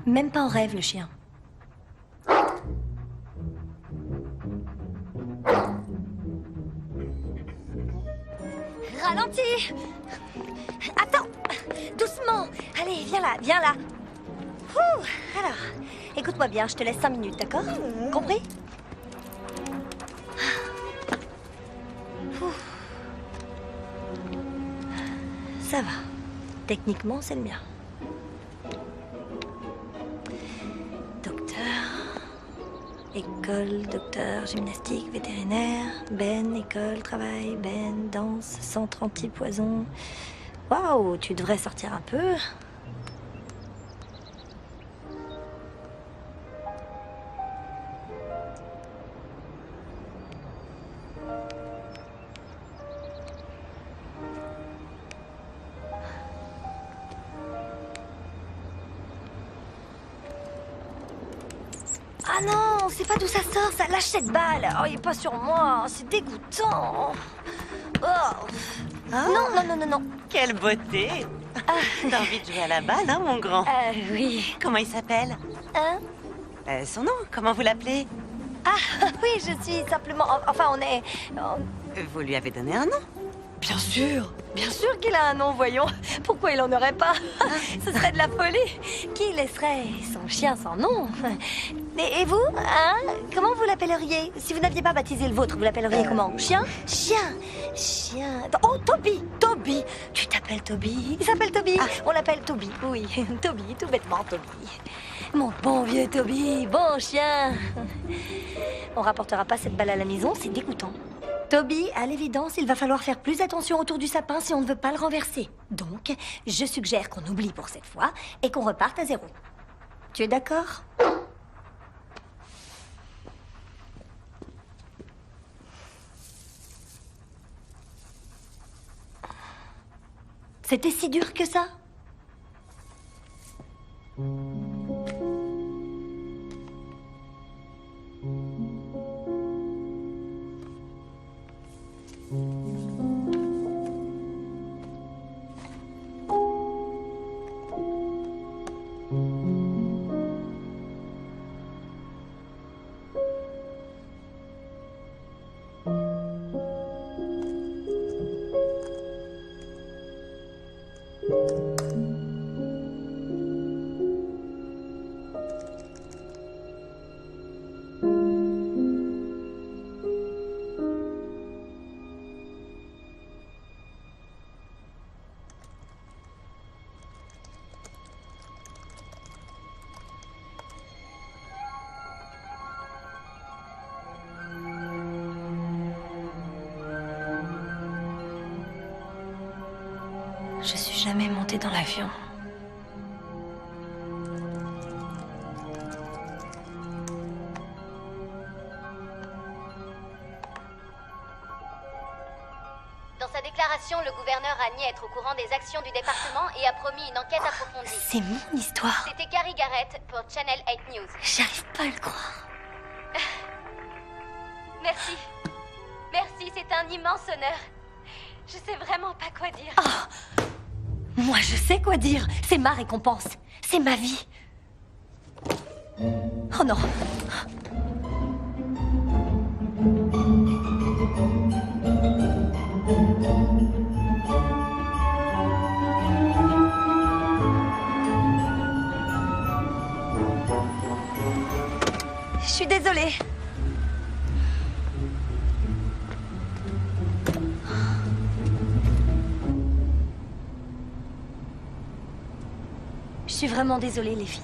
Même pas en rêve, le chien. Ralentis! Attends! Doucement! Allez, viens là, viens là! Ouh, alors, écoute-moi bien, je te laisse 5 minutes, d'accord? Compris? Ouh. Ça va. Techniquement, c'est le mien. École, docteur, gymnastique, vétérinaire, Ben, école, travail, Ben, danse, centre anti-poison. Waouh, tu devrais sortir un peu. Ah non, c'est pas d'où ça sort, ça lâche cette balle. Oh, il est pas sur moi, c'est dégoûtant. Oh. Non, non, non, non, non. Quelle beauté. T'as envie de jouer à la balle, hein, mon grand? Oui. Comment il s'appelle? Hein? Son nom, comment vous l'appelez? Ah, oui, je suis simplement... Enfin, on est... Vous lui avez donné un nom? Bien sûr qu'il a un nom, voyons. Pourquoi il en aurait pas? Ce serait de la folie. Qui laisserait son chien sans nom? Et vous, hein? Comment vous l'appelleriez? Si vous n'aviez pas baptisé le vôtre, vous l'appelleriez comment? Chien? Chien. Oh, Toby. Toby. Tu t'appelles Toby? Il s'appelle Toby. On l'appelle Toby, oui. Toby, tout bêtement, Toby. Mon bon vieux Toby, bon chien. On rapportera pas cette balle à la maison, c'est dégoûtant. Toby, à l'évidence, il va falloir faire plus attention autour du sapin si on ne veut pas le renverser. Donc, je suggère qu'on oublie pour cette fois et qu'on reparte à 0. Tu es d'accord? C'était si dur que ça? Je suis jamais montée dans l'avion. Dans sa déclaration, le gouverneur a nié être au courant des actions du département et a promis une enquête approfondie. C'est mon histoire. C'était Gary Garrett pour Channel 8 News. J'arrive pas à le croire. Merci. Merci, c'est un immense honneur. Je sais vraiment pas quoi dire. Oh, moi, je sais quoi dire. C'est ma récompense. C'est ma vie. Oh non. Je suis désolée. Je suis vraiment désolée, les filles.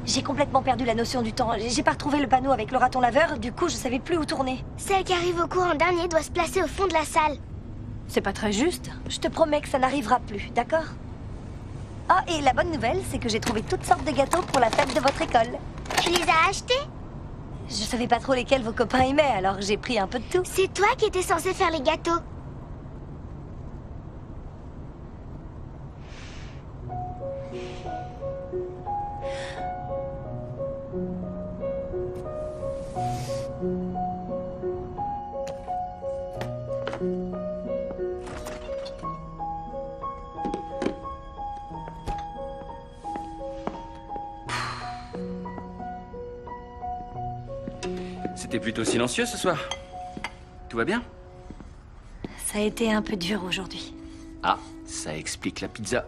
J'ai complètement perdu la notion du temps. J'ai pas retrouvé le panneau avec le raton laveur, du coup je savais plus où tourner. Celle qui arrive au cours en dernier doit se placer au fond de la salle. C'est pas très juste. Je te promets que ça n'arrivera plus, d'accord? Ah, et la bonne nouvelle, c'est que j'ai trouvé toutes sortes de gâteaux pour la fête de votre école. Tu les as achetés? Je savais pas trop lesquels vos copains aimaient, alors j'ai pris un peu de tout. C'est toi qui étais censé faire les gâteaux. C'était plutôt silencieux ce soir. Tout va bien? Ça a été un peu dur aujourd'hui. Ah, ça explique la pizza.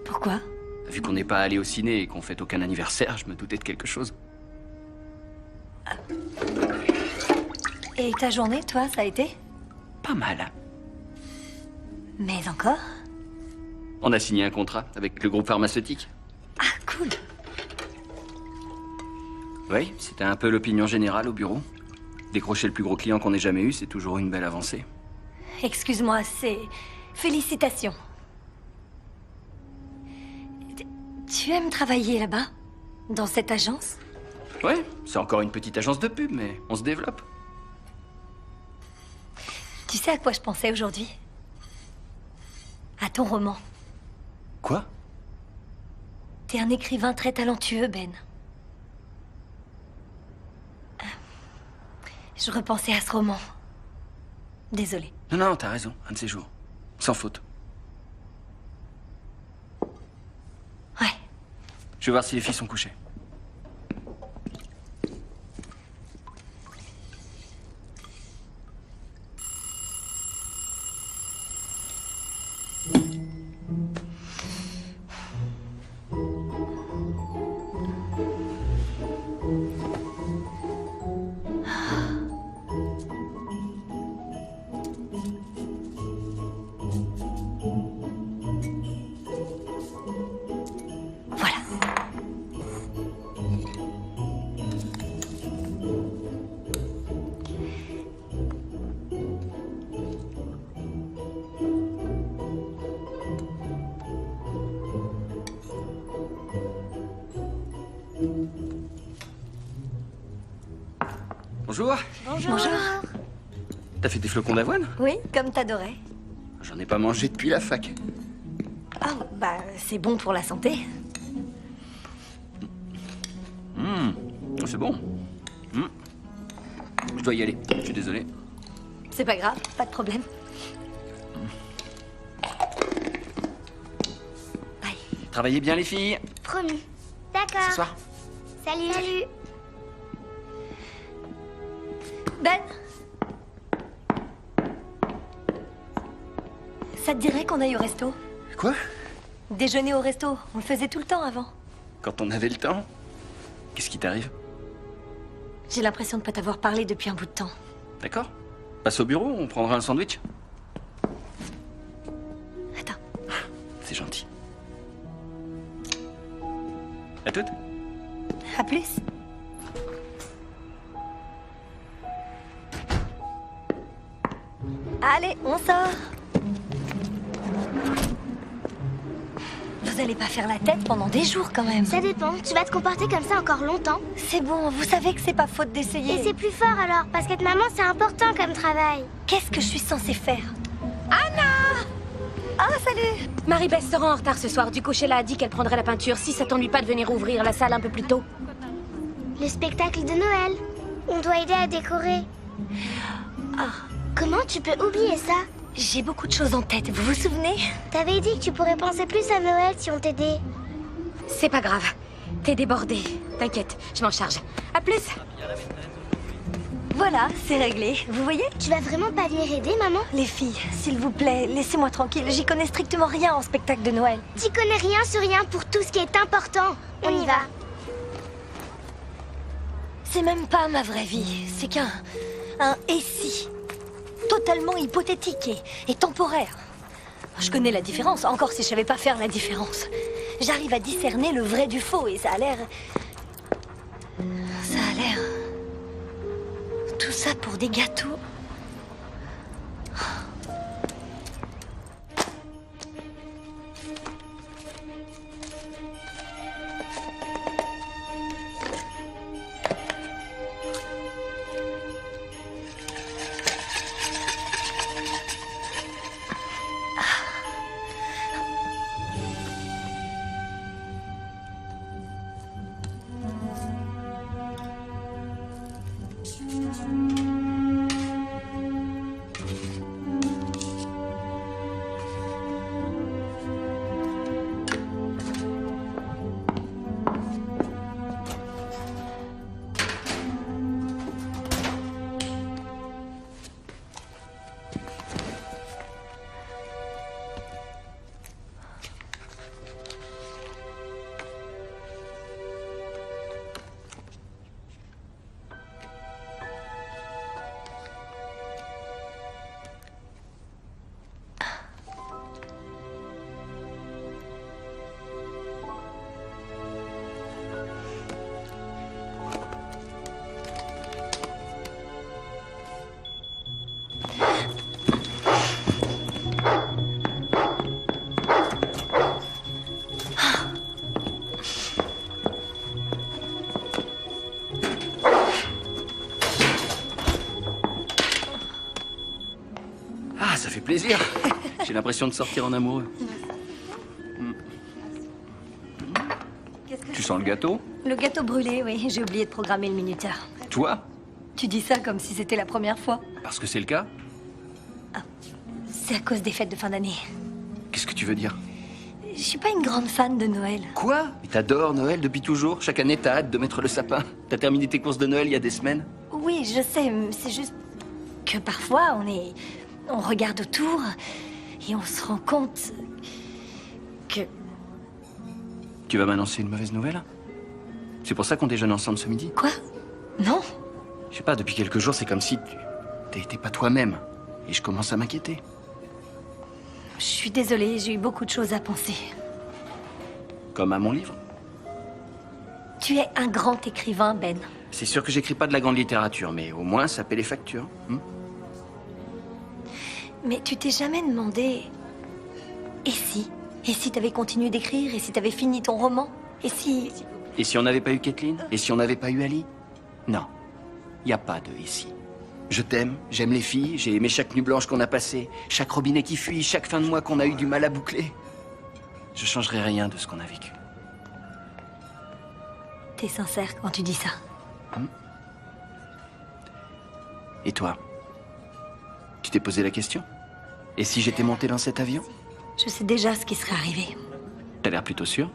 Pourquoi? Vu qu'on n'est pas allé au ciné et qu'on fête aucun anniversaire, je me doutais de quelque chose. Et ta journée, toi, ça a été? Pas mal. Mais encore? On a signé un contrat avec le groupe pharmaceutique. Ah, cool. Oui, c'était un peu l'opinion générale au bureau. Décrocher le plus gros client qu'on ait jamais eu, c'est toujours une belle avancée. Excuse-moi, c'est... Félicitations. Tu aimes travailler là-bas? Dans cette agence? Ouais, c'est encore une petite agence de pub, mais on se développe. Tu sais à quoi je pensais aujourd'hui? À ton roman. Quoi? T'es un écrivain très talentueux, Ben. Je repensais à ce roman. Désolée. Non, t'as raison, un de ces jours. Sans faute. Ouais. Je vais voir si les filles sont couchées. Bonjour. Bonjour. T'as fait des flocons d'avoine? Oui, comme t'adorais. J'en ai pas mangé depuis la fac. Ah, bah, c'est bon pour la santé. C'est bon. Je dois y aller, je suis désolé. C'est pas grave, pas de problème. Travaillez bien les filles. Promis. D'accord. Ce soir. Salut. Salut. Ben, ça te dirait qu'on aille au resto? Quoi? Déjeuner au resto, on le faisait tout le temps avant. Quand on avait le temps? Qu'est-ce qui t'arrive? J'ai l'impression de pas t'avoir parlé depuis un bout de temps. D'accord. Passe au bureau, on prendra un sandwich. Attends. C'est gentil. À toutes. À plus. Allez, on sort. Vous allez pas faire la tête pendant des jours quand même. Ça dépend. Tu vas te comporter comme ça encore longtemps. C'est bon, vous savez que c'est pas faute d'essayer. Et c'est plus fort alors, parce qu'être maman c'est important comme travail. Qu'est-ce que je suis censée faire? Anna! Ah, salut! Marie-Beth se rend en retard ce soir. Du coup, Sheila a dit qu'elle prendrait la peinture si ça t'ennuie pas de venir ouvrir la salle un peu plus tôt. Le spectacle de Noël. On doit aider à décorer. Ah. Comment tu peux oublier ça? J'ai beaucoup de choses en tête, vous vous souvenez? T'avais dit que tu pourrais penser plus à Noël si on t'aidait. C'est pas grave. T'es débordée. T'inquiète, je m'en charge. À plus. Voilà, c'est réglé. Vous voyez? Tu vas vraiment pas venir aider, maman? Les filles, s'il vous plaît, laissez-moi tranquille. J'y connais strictement rien en spectacle de Noël. T'y connais rien sur rien pour tout ce qui est important. On y va. C'est même pas ma vraie vie. C'est qu'un... un « et si ». Totalement hypothétique et temporaire. Je connais la différence, encore si je savais pas faire la différence. J'arrive à discerner le vrai du faux et ça a l'air... Ça a l'air... Tout ça pour des gâteaux. Ah, ça fait plaisir. J'ai l'impression de sortir en amoureux. Tu sens le gâteau? Le gâteau brûlé, oui. J'ai oublié de programmer le minuteur. Toi? Tu dis ça comme si c'était la première fois. Parce que c'est le cas? C'est à cause des fêtes de fin d'année. Qu'est-ce que tu veux dire? Je suis pas une grande fan de Noël. Quoi? Mais t'adores Noël depuis toujours? Chaque année, t'as hâte de mettre le sapin. T'as terminé tes courses de Noël il y a des semaines? Oui, je sais. C'est juste que parfois, on regarde autour et on se rend compte que... Tu vas m'annoncer une mauvaise nouvelle? C'est pour ça qu'on déjeune ensemble ce midi? Quoi? Non. Je sais pas, depuis quelques jours, c'est comme si t'étais pas toi-même. Et je commence à m'inquiéter. Je suis désolée, j'ai eu beaucoup de choses à penser. Comme à mon livre. Tu es un grand écrivain, Ben. C'est sûr que j'écris pas de la grande littérature, mais au moins ça paie les factures. Mais tu t'es jamais demandé... Et si? Et si t'avais continué d'écrire? Et si t'avais fini ton roman? Et si... Et si on n'avait pas eu Kathleen? Et si on n'avait pas eu Ali? Non. Y a pas de « et si ». Je t'aime, j'aime les filles, j'ai aimé chaque nuit blanche qu'on a passée, chaque robinet qui fuit, chaque fin de mois qu'on a eu du mal à boucler. Je changerai rien de ce qu'on a vécu. T'es sincère quand tu dis ça. Et toi? Tu t'es posé la question? Et si j'étais monté dans cet avion? Je sais déjà ce qui serait arrivé. T'as l'air plutôt sûr?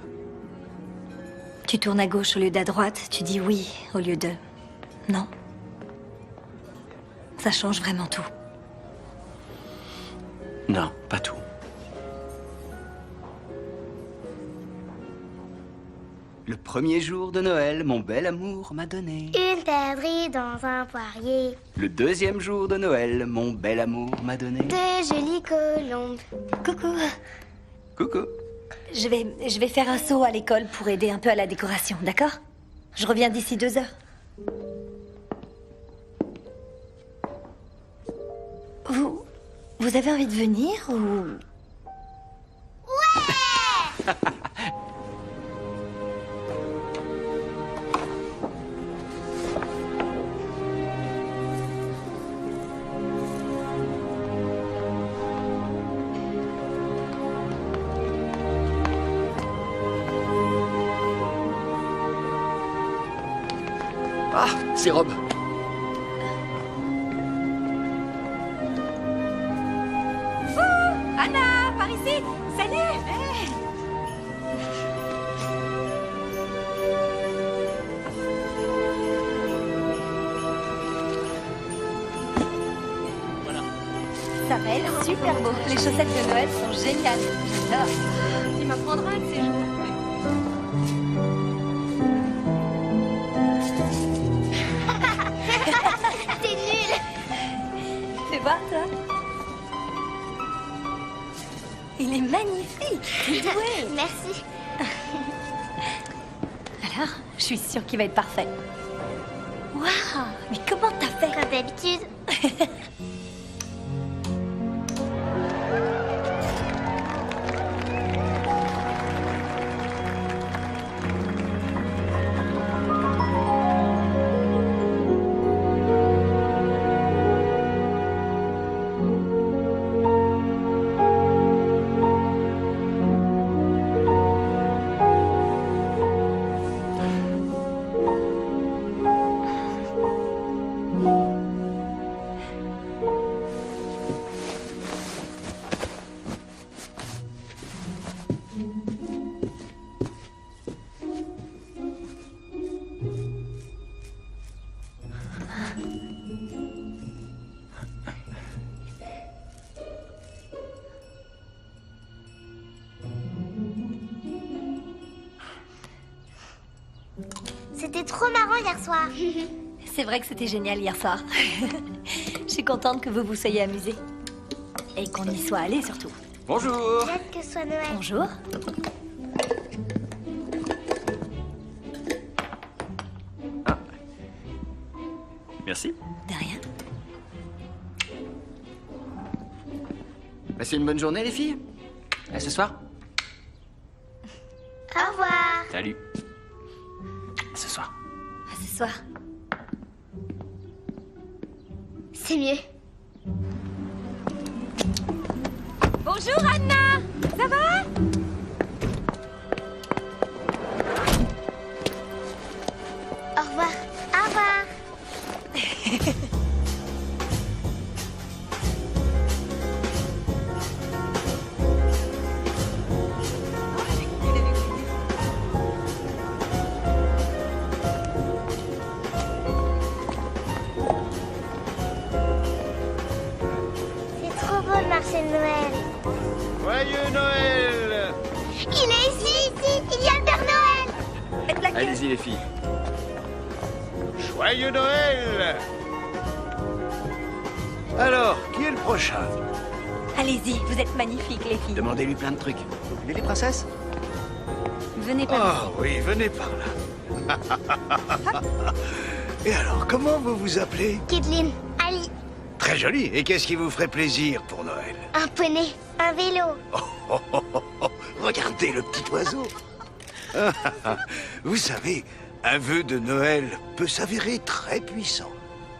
Tu tournes à gauche au lieu d'à droite, tu dis oui au lieu de... Non. Ça change vraiment tout. Non, pas tout. Le premier jour de Noël, mon bel amour m'a donné une perdrix dans un poirier. Le deuxième jour de Noël, mon bel amour m'a donné De jolies colombes. Coucou. Coucou. Je vais faire un saut à l'école pour aider un peu à la décoration, d'accord? Je reviens d'ici 2 heures. Vous avez envie de venir ou... Ouais. Ah, c'est Rob. Anna, par ici. Salut. Ça va être super beau. Les chaussettes de Noël sont géniales. J'adore. Tu m'apprendras un de ces jours. T'es nul. Tu vois, toi? Il est magnifique. T'es doué. Merci. Alors, je suis sûre qu'il va être parfait. Waouh. Mais comment t'as fait? Comme d'habitude. C'était trop marrant hier soir. C'est vrai que c'était génial hier soir. Je suis contente que vous vous soyez amusés. Et qu'on y soit allés surtout. Bonjour. J'ai hâte que ce soit Noël. Bonjour. Merci. De rien. Passez une bonne journée, les filles. À ce soir. Au revoir. Salut. À ce soir. À ce soir. C'est mieux. Bonjour Anna. Ça va? Au revoir. Au revoir. C'est trop beau le marché de Noël. Joyeux Noël! Il est ici, il y a le Père Noël. Faites la queue. Allez-y, les filles. Joyeux Noël! Alors, qui est le prochain? Allez-y, vous êtes magnifiques, les filles. Demandez-lui plein de trucs. Vous voulez les princesses? Venez par Ah oui, venez par là. Et alors, comment vous vous appelez? Kidlin, Ali, Très joli. Et qu'est-ce qui vous ferait plaisir pour Noël? un poney, un vélo. Regardez le petit oiseau. Vous savez, un vœu de Noël peut s'avérer très puissant.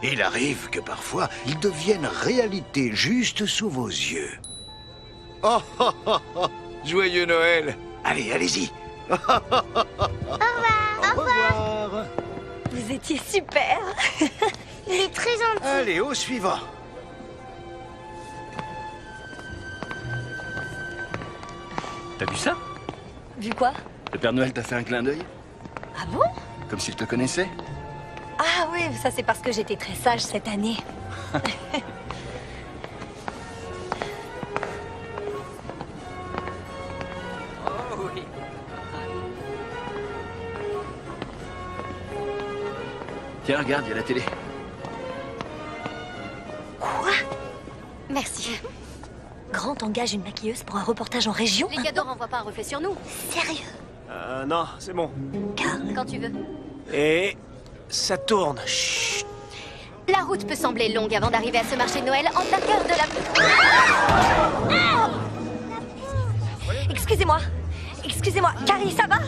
Il arrive que parfois, il devienne réalité juste sous vos yeux. Joyeux Noël. Allez, allez-y. Au revoir. Au revoir. Vous étiez super. Il est très gentil. Allez, au suivant. T'as vu ça? Vu quoi? Le Père Noël t'a fait un clin d'œil? Ah bon? Comme s'il te connaissait? Ah oui, ça c'est parce que j'étais très sage cette année. Oh oui. Tiens, regarde, il y a la télé. Quoi? Merci. Grant engage une maquilleuse pour un reportage en région? Les cadeaux renvoient pas un reflet sur nous. Sérieux? Non, c'est bon. Quand tu veux. Et ça tourne. Chut. La route peut sembler longue avant d'arriver à ce marché de Noël en plein cœur de la... Excusez-moi. Excusez-moi. Carrie, ça va?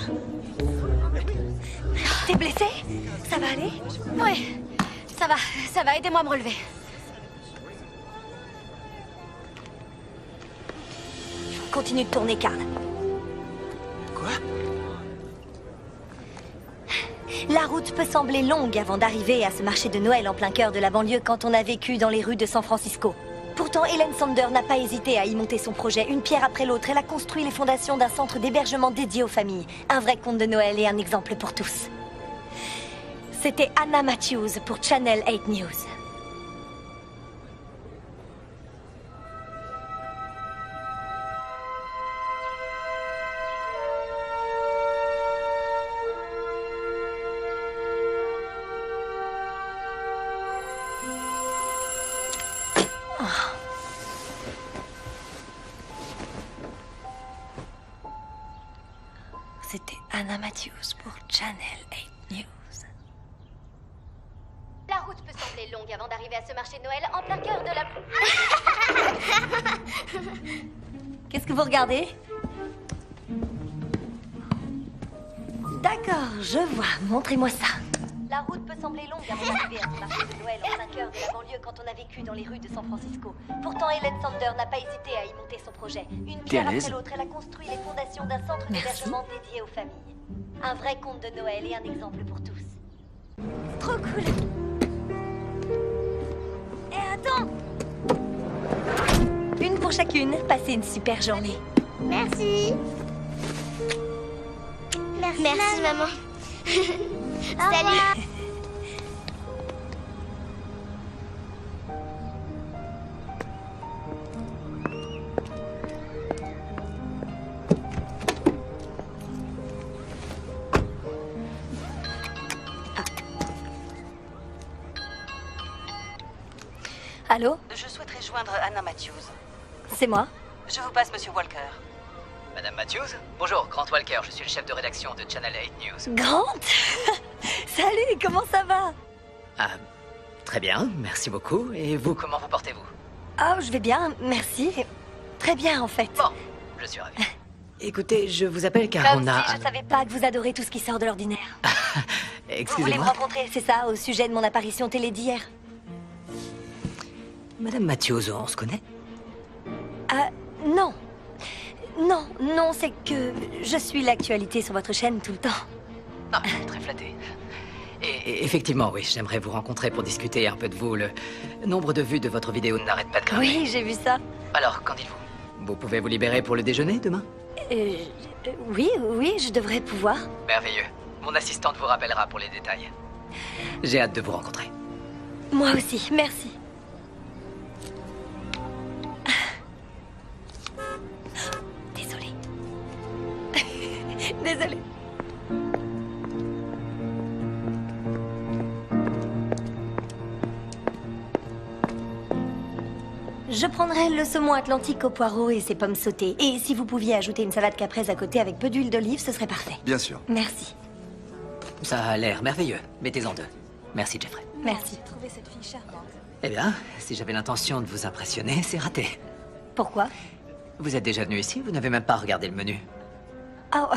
T'es blessée? Ça va aller? Ouais, ça va, aidez-moi à me relever. Continue de tourner, Carl. Quoi? La route peut sembler longue avant d'arriver à ce marché de Noël en plein cœur de la banlieue quand on a vécu dans les rues de San Francisco. Pourtant, Helen Sander n'a pas hésité à y monter son projet. Une pierre après l'autre, elle a construit les fondations d'un centre d'hébergement dédié aux familles. Un vrai conte de Noël et un exemple pour tous. C'était Anna Matthews pour Channel 8 News. C'était Anna Matthews pour Channel 8 News. La route peut sembler longue avant d'arriver à ce marché de Noël en plein cœur de la... Qu'est-ce que vous regardez? D'accord, je vois. Montrez-moi ça. La route peut sembler longue avant d'arriver à ce marché de Noël en plein cœur de la banlieue quand on a vécu dans les rues de San Francisco. Pourtant, Helen Sander n'a pas hésité à y monter son projet. Une pierre après l'autre, elle a construit les fondations d'un centre d'hébergement dédié aux familles. Un vrai conte de Noël et un exemple pour tous. Trop cool. Et attends! Une pour chacune. Passez une super journée. Merci. Merci, maman. Salut. Allô? Je souhaiterais joindre Anna Matthews. C'est moi. Je vous passe Monsieur Walker. Madame Matthews? Bonjour, Grant Walker, je suis le chef de rédaction de Channel 8 News. Grant? Salut, comment ça va? Ah, très bien, merci beaucoup. Et vous, comment vous portez-vous? Oh, je vais bien, merci. Très bien, en fait. Bon, je suis ravi. Écoutez, je vous appelle car Comme on a... si je savais pas que vous adorez tout ce qui sort de l'ordinaire. Vous voulez me Excusez-moi. rencontrer, c'est ça, au sujet de mon apparition télé d'hier? Madame Matthews, on se connaît? Ah, non. Non, c'est que je suis l'actualité sur votre chaîne tout le temps. Ah, très flatté. Et effectivement, oui, j'aimerais vous rencontrer pour discuter un peu de vous. Le nombre de vues de votre vidéo n'arrête pas de grimper. Oui, j'ai vu ça. Alors, qu'en dites-vous? Vous pouvez vous libérer pour le déjeuner demain? Oui, je devrais pouvoir. Merveilleux. Mon assistante vous rappellera pour les détails. J'ai hâte de vous rencontrer. Moi aussi, merci. Désolée. Désolée. Je prendrais le saumon atlantique au poireau et ses pommes sautées. Et si vous pouviez ajouter une salade caprese à côté avec peu d'huile d'olive, ce serait parfait. Bien sûr. Merci. Ça a l'air merveilleux. Mettez-en 2. Merci, Jeffrey. Merci. Trouver cette fille charmante. Eh bien, si j'avais l'intention de vous impressionner, c'est raté. Pourquoi? Vous êtes déjà venu ici, vous n'avez même pas regardé le menu. Oh,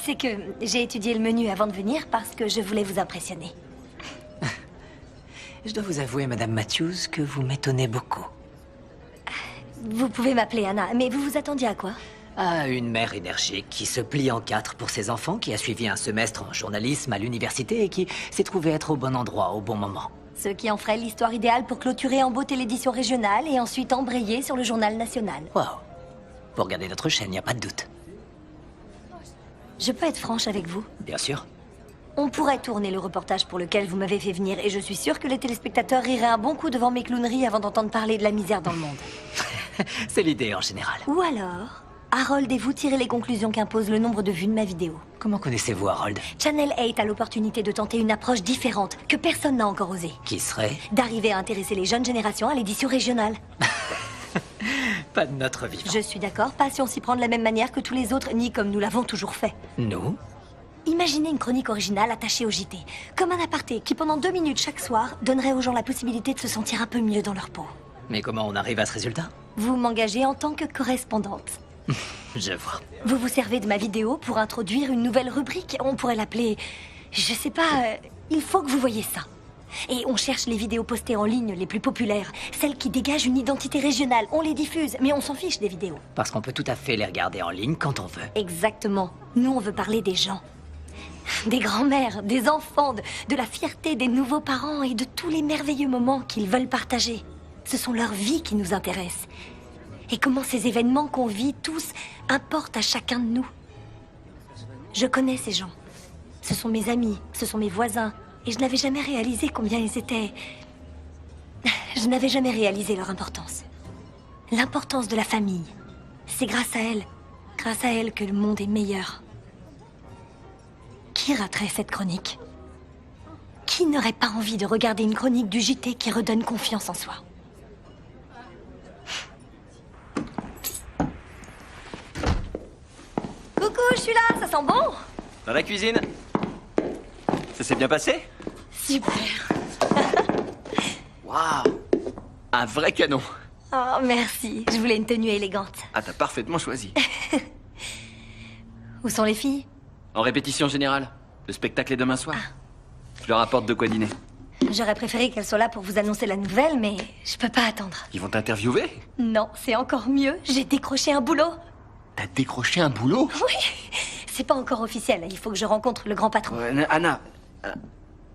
c'est que j'ai étudié le menu avant de venir parce que je voulais vous impressionner. Je dois vous avouer, Madame Matthews, que vous m'étonnez beaucoup. Vous pouvez m'appeler Anna, mais vous vous attendiez à quoi? À une mère énergique qui se plie en 4 pour ses enfants, qui a suivi un semestre en journalisme à l'université et qui s'est trouvée être au bon endroit au bon moment. Ce qui en ferait l'histoire idéale pour clôturer en beauté l'édition régionale et ensuite embrayer sur le journal national. Wow. Vous regardez notre chaîne, il n'y a pas de doute. Je peux être franche avec vous? Bien sûr. On pourrait tourner le reportage pour lequel vous m'avez fait venir et je suis sûre que les téléspectateurs riraient un bon coup devant mes clowneries avant d'entendre parler de la misère dans le monde. C'est l'idée en général. Ou alors, Harold et vous tirez les conclusions qu'impose le nombre de vues de ma vidéo. Comment connaissez-vous Harold? Channel 8 a l'opportunité de tenter une approche différente que personne n'a encore osé. Qui serait? D'arriver à intéresser les jeunes générations à l'édition régionale. Pas de notre vivant. Je suis d'accord, pas si on s'y prend de la même manière que tous les autres, ni comme nous l'avons toujours fait. Nous? Imaginez une chronique originale attachée au JT, comme un aparté qui pendant 2 minutes chaque soir donnerait aux gens la possibilité de se sentir un peu mieux dans leur peau. Mais comment on arrive à ce résultat? Vous m'engagez en tant que correspondante. Je vois. Vous vous servez de ma vidéo pour introduire une nouvelle rubrique. On pourrait l'appeler... Je sais pas... il faut que vous voyez ça. Et on cherche les vidéos postées en ligne les plus populaires. Celles qui dégagent une identité régionale. On les diffuse, mais on s'en fiche des vidéos. Parce qu'on peut tout à fait les regarder en ligne quand on veut. Exactement. Nous, on veut parler des gens. Des grands-mères, des enfants, de la fierté des nouveaux parents et de tous les merveilleux moments qu'ils veulent partager. Ce sont leurs vies qui nous intéressent. Et comment ces événements qu'on vit tous importent à chacun de nous. Je connais ces gens. Ce sont mes amis, ce sont mes voisins. Et je n'avais jamais réalisé combien ils étaient... Je n'avais jamais réalisé leur importance. L'importance de la famille. C'est grâce à elle que le monde est meilleur. Qui raterait cette chronique? Qui n'aurait pas envie de regarder une chronique du JT qui redonne confiance en soi? Coucou, je suis là, ça sent bon? Dans la cuisine. Ça s'est bien passé? Super. Waouh! Un vrai canon. Oh, merci. Je voulais une tenue élégante. Ah, t'as parfaitement choisi. Où sont les filles? En répétition générale. Le spectacle est demain soir. Je leur apporte de quoi dîner. J'aurais préféré qu'elles soient là pour vous annoncer la nouvelle, mais je peux pas attendre. Ils vont t'interviewer? Non, c'est encore mieux. J'ai décroché un boulot. T'as décroché un boulot? Oui. C'est pas encore officiel. Il faut que je rencontre le grand patron. Anna,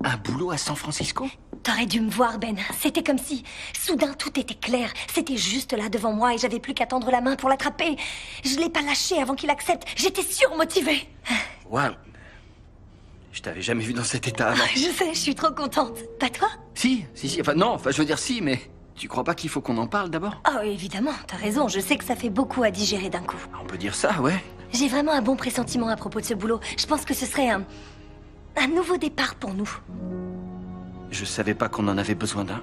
un boulot à San Francisco? T'aurais dû me voir, Ben. C'était comme si, soudain, tout était clair. C'était juste là devant moi et j'avais plus qu'à tendre la main pour l'attraper. Je l'ai pas lâché avant qu'il accepte. J'étais surmotivée. Waouh. Je t'avais jamais vu dans cet état avant. Je sais, je suis trop contente. Pas toi? Si. Enfin, non, je veux dire si, mais tu crois pas qu'il faut qu'on en parle d'abord? Oh, évidemment, t'as raison. Je sais que ça fait beaucoup à digérer d'un coup. On peut dire ça, ouais. J'ai vraiment un bon pressentiment à propos de ce boulot. Je pense que ce serait un nouveau départ pour nous. Je savais pas qu'on en avait besoin d'un.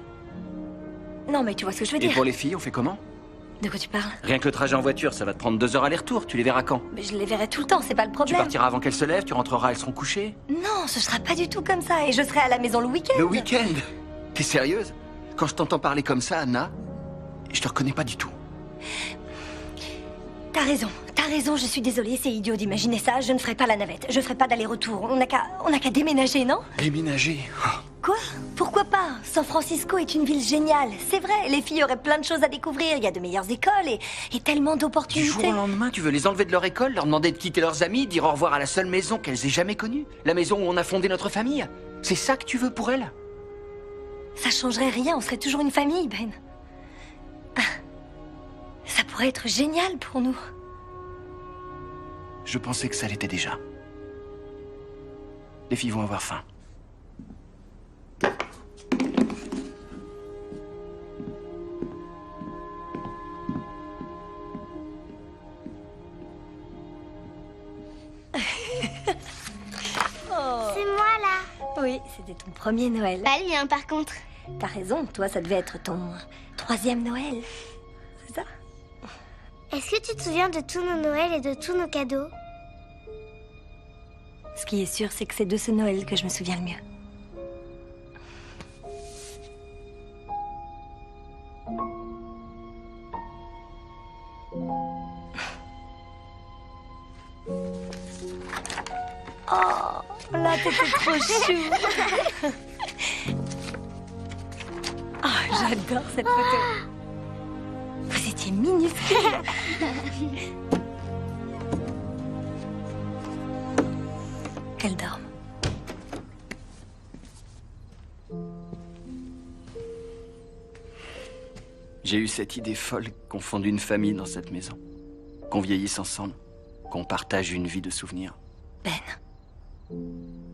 Non, mais tu vois ce que je veux Et dire. pour les filles, on fait comment? De quoi tu parles? Rien que le trajet en voiture, ça va te prendre 2 heures aller-retour. Tu les verras quand? Mais je les verrai tout le temps, c'est pas le Tu problème. partiras avant qu'elles se lèvent, tu rentreras, elles seront couchées. Non, ce sera pas du tout comme ça. Et je serai à la maison le week-end. Le week-end? T'es sérieuse? Quand je t'entends parler comme ça, Anna, je te reconnais pas du tout. T'as raison, T'as raison, je suis désolée, c'est idiot d'imaginer ça. Je ne ferai pas la navette, je ferai pas d'aller-retour. On n'a qu'à déménager, non? Déménager? Quoi? Pourquoi pas? San Francisco est une ville géniale. C'est vrai, les filles auraient plein de choses à découvrir. Il y a de meilleures écoles et tellement Du d'opportunités. jour au lendemain, tu veux les enlever de leur école, leur demander de quitter leurs amis, dire au revoir à la seule maison qu'elles aient jamais connue? La maison où on a fondé notre famille? C'est ça que tu veux pour elles? Ça changerait rien, on serait toujours une famille, Ben. Ça pourrait être génial pour nous. Je pensais que ça l'était déjà. Les filles vont avoir faim. C'est moi là. Oui, c'était ton premier Noël. Pas le mien par contre. T'as raison, toi ça devait être ton 3e Noël. C'est ça? Est-ce que tu te souviens de tous nos Noëls et de tous nos cadeaux? Ce qui est sûr, c'est que c'est de ce Noël que je me souviens le mieux. Oh, là, t'étais trop chou. Oh, j'adore cette photo. Vous étiez minuscule. Qu'elle dorme. J'ai eu cette idée folle qu'on fonde une famille dans cette maison. Qu'on vieillisse ensemble. Qu'on partage une vie de souvenirs. Ben.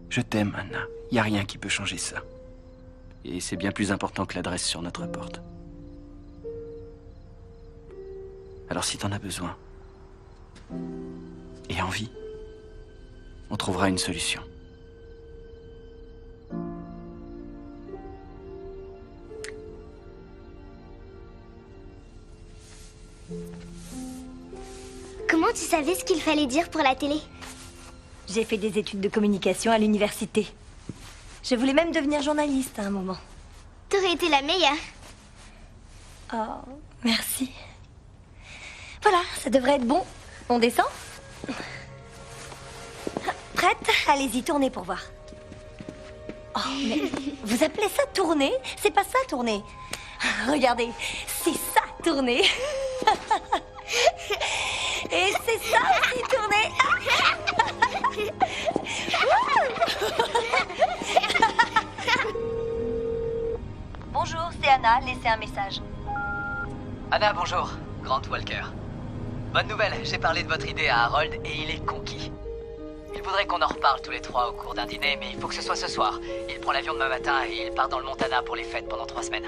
Je t'aime, Anna. Y a rien qui peut changer ça. Et c'est bien plus important que l'adresse sur notre porte. Alors si t'en as besoin, et envie, on trouvera une solution. Comment tu savais ce qu'il fallait dire pour la télé? J'ai fait des études de communication à l'université. Je voulais même devenir journaliste à un moment. T'aurais été la meilleure. Oh, merci. Voilà, ça devrait être bon. On descend? Prête? Allez-y, tournez pour voir. Oh, mais vous appelez ça tourner? C'est pas ça, tourner. Regardez, c'est ça, tourner. Et c'est ça aussi, tourner. Bonjour, c'est Anna, laissez un message. Anna, bonjour. Grant Walker. Bonne nouvelle, j'ai parlé de votre idée à Harold et il est conquis. Il voudrait qu'on en reparle tous les trois au cours d'un dîner, mais il faut que ce soit ce soir. Il prend l'avion demain matin et il part dans le Montana pour les fêtes pendant 3 semaines.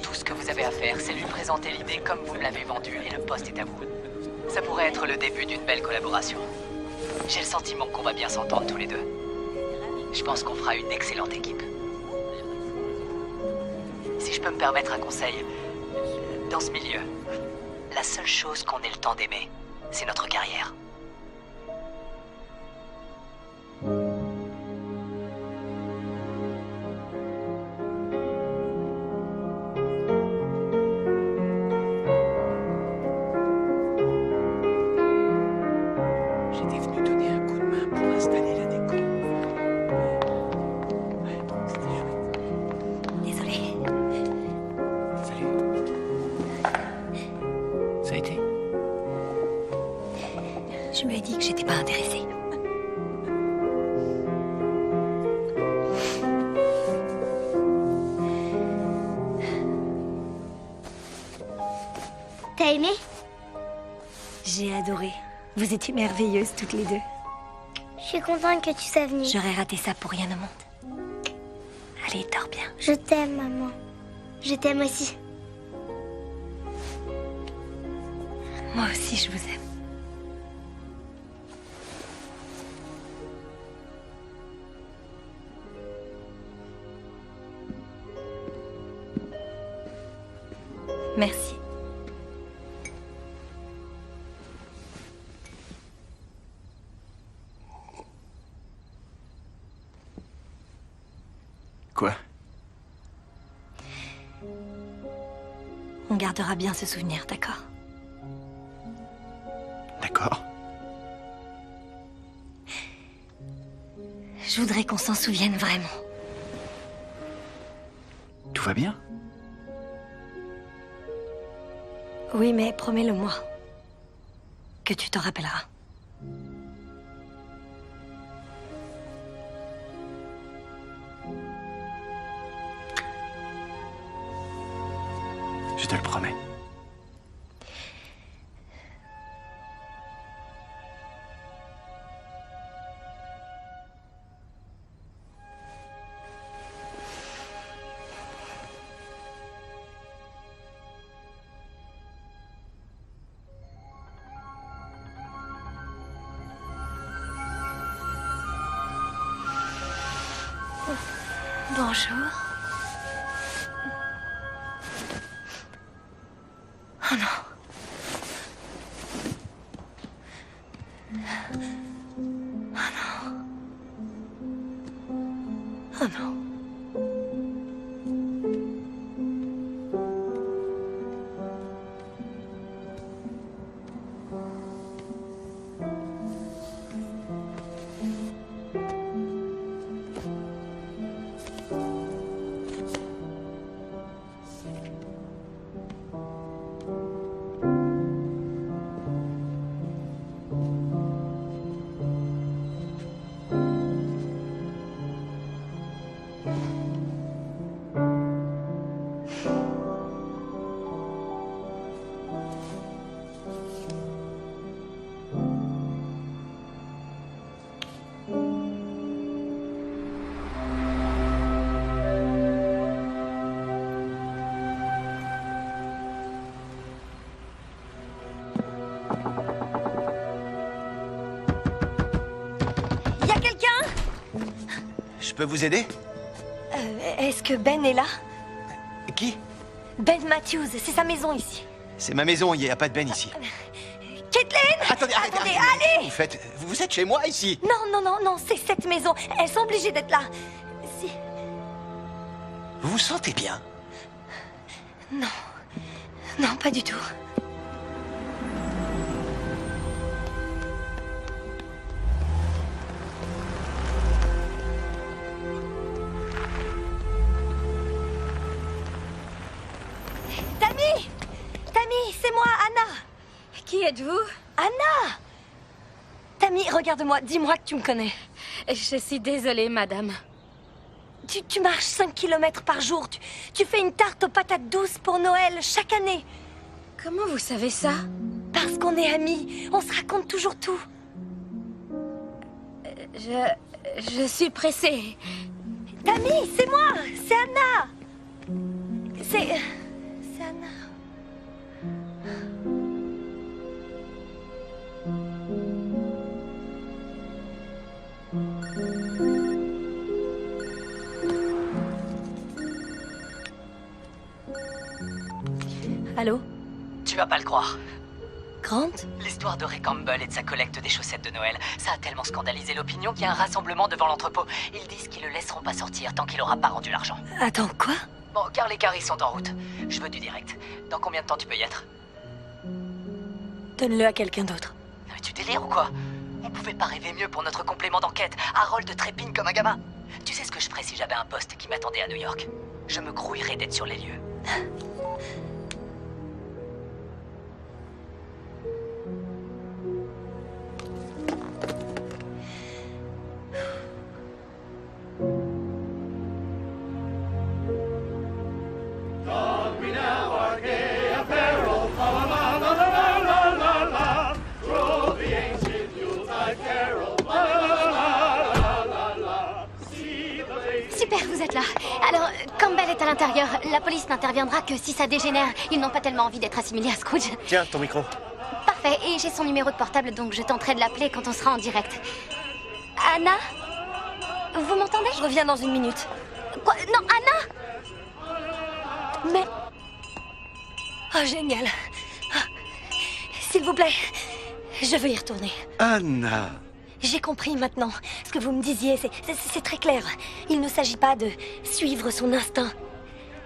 Tout ce que vous avez à faire, c'est lui présenter l'idée comme vous me l'avez vendue et le poste est à vous. Ça pourrait être le début d'une belle collaboration. J'ai le sentiment qu'on va bien s'entendre tous les deux. Je pense qu'on fera une excellente équipe. Si je peux me permettre un conseil, dans ce milieu, la seule chose qu'on ait le temps d'aimer, c'est notre carrière. J'étais venu donner un coup de main pour installer la déco. Désolée. Salut. Ça a été? Je lui ai dit que j'étais pas intéressée. T'as aimé? J'ai adoré. Vous étiez merveilleuses toutes les deux. Je suis contente que tu sois venue. J'aurais raté ça pour rien au monde. Allez, dors bien. Je t'aime, maman. Je t'aime aussi. Moi aussi, je vous aime. Merci. Quoi? On gardera bien ce souvenir, d'accord? Je voudrais qu'on s'en souvienne vraiment. Tout va bien? Oui, mais promets-le-moi. Que tu t'en rappelleras. Je te le promets. Bonjour. Oh non. Oh non. Oh non. Y a quelqu'un? Je peux vous aider? Est-ce que Ben est là? Qui? Ben Matthews, c'est sa maison ici. C'est ma maison, il n'y a pas de Ben ici. Caitlin! Attendez, Attendez, allez! Vous êtes chez moi ici? Non, c'est cette maison. Elles sont obligées d'être là. Si... Vous vous sentez bien? Non, pas du tout. Tammy, c'est moi, Anna. Qui êtes-vous? Anna! Tammy, regarde-moi, dis-moi que tu me connais. Je suis désolée, madame. Tu marches 5 km par jour. Tu fais une tarte aux patates douces pour Noël chaque année. Comment vous savez ça? Parce qu'on est amis. On se raconte toujours tout. Je suis pressée. Tammy, c'est moi. C'est Anna. C'est Anna. Allô? Tu vas pas le croire. Grant? L'histoire de Ray Campbell et de sa collecte des chaussettes de Noël, ça a tellement scandalisé l'opinion qu'il y a un rassemblement devant l'entrepôt. Ils disent qu'ils le laisseront pas sortir tant qu'il aura pas rendu l'argent. Attends, quoi? Bon, Carl et Carrie sont en route. Je veux du direct. Dans combien de temps tu peux y être? Donne-le à quelqu'un d'autre. Mais tu délires ou quoi? On pouvait pas rêver mieux pour notre complément d'enquête. Harold trépigne comme un gamin. Tu sais ce que je ferais si j'avais un poste qui m'attendait à New York? Je me grouillerais d'être sur les lieux. Super, vous êtes là. Alors, Campbell est à l'intérieur. La police n'interviendra que si ça dégénère. Ils n'ont pas tellement envie d'être assimilés à Scrooge. Tiens, ton micro. Parfait, et j'ai son numéro de portable, donc je tenterai de l'appeler quand on sera en direct. Anna? Vous m'entendez? Je reviens dans une minute. Quoi? Non, Anna! Mais... Oh, génial. S'il vous plaît, je veux y retourner. Anna! J'ai compris maintenant. Ce que vous me disiez, c'est très clair. Il ne s'agit pas de suivre son instinct.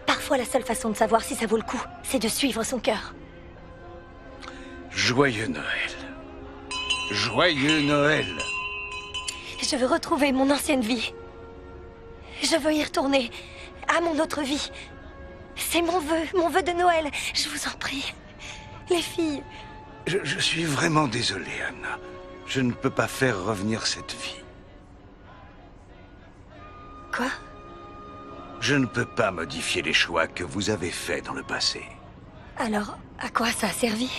Parfois, la seule façon de savoir si ça vaut le coup, c'est de suivre son cœur. Joyeux Noël. Joyeux Noël. Je veux retrouver mon ancienne vie. Je veux y retourner, à mon autre vie. C'est mon vœu de Noël. Je vous en prie. Les filles. Je suis vraiment désolé, Anna. Je ne peux pas faire revenir cette vie. Quoi? Je ne peux pas modifier les choix que vous avez faits dans le passé. Alors, à quoi ça a servi?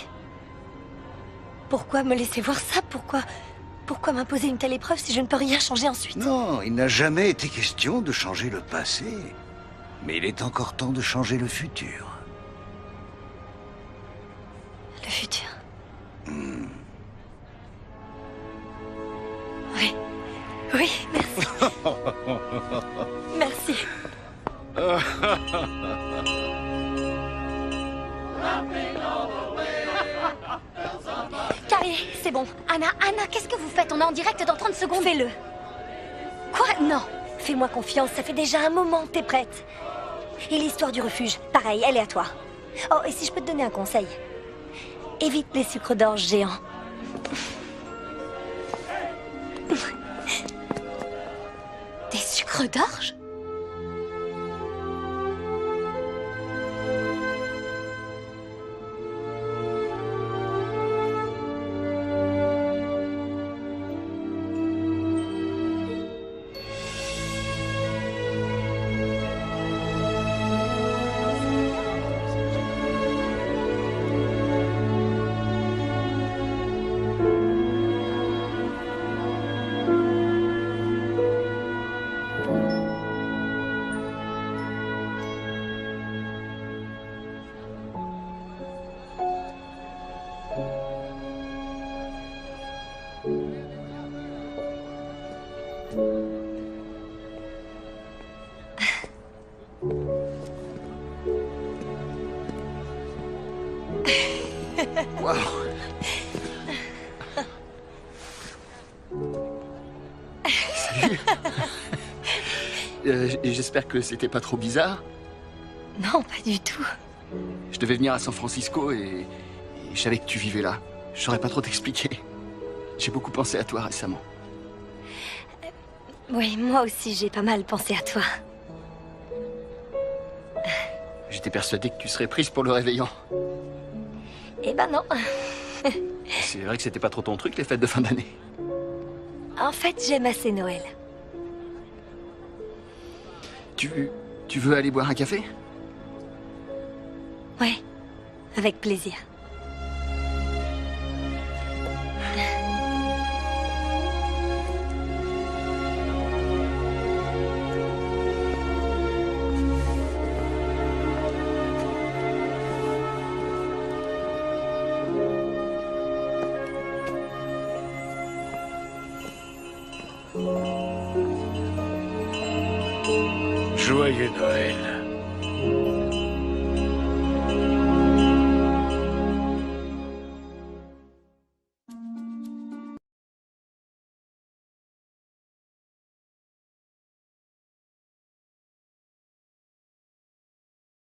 Pourquoi me laisser voir ça? Pourquoi m'imposer une telle épreuve si je ne peux rien changer ensuite? Non, il n'a jamais été question de changer le passé. Mais il est encore temps de changer le futur. Le futur? Hmm. Oui. Oui, merci. Merci. Carrie, c'est bon. Anna, qu'est-ce que vous faites? On est en direct dans 30 secondes. Fais-le. Quoi? Non. Fais-moi confiance, ça fait déjà un moment, t'es prête. Et l'histoire du refuge, pareil, elle est à toi. Oh, et si je peux te donner un conseil? Évite les sucres d'orge géants. Des sucres d'orge? J'espère que c'était pas trop bizarre. Non, pas du tout. Je devais venir à San Francisco et je savais que tu vivais là. Je saurais pas trop t'expliquer. J'ai beaucoup pensé à toi récemment. Oui, moi aussi, j'ai pas mal pensé à toi. J'étais persuadé que tu serais prise pour le réveillon. Eh ben non. C'est vrai que c'était pas trop ton truc, les fêtes de fin d'année. En fait, j'aime assez Noël. Tu veux aller boire un café? Ouais, avec plaisir. Joyeux Noël.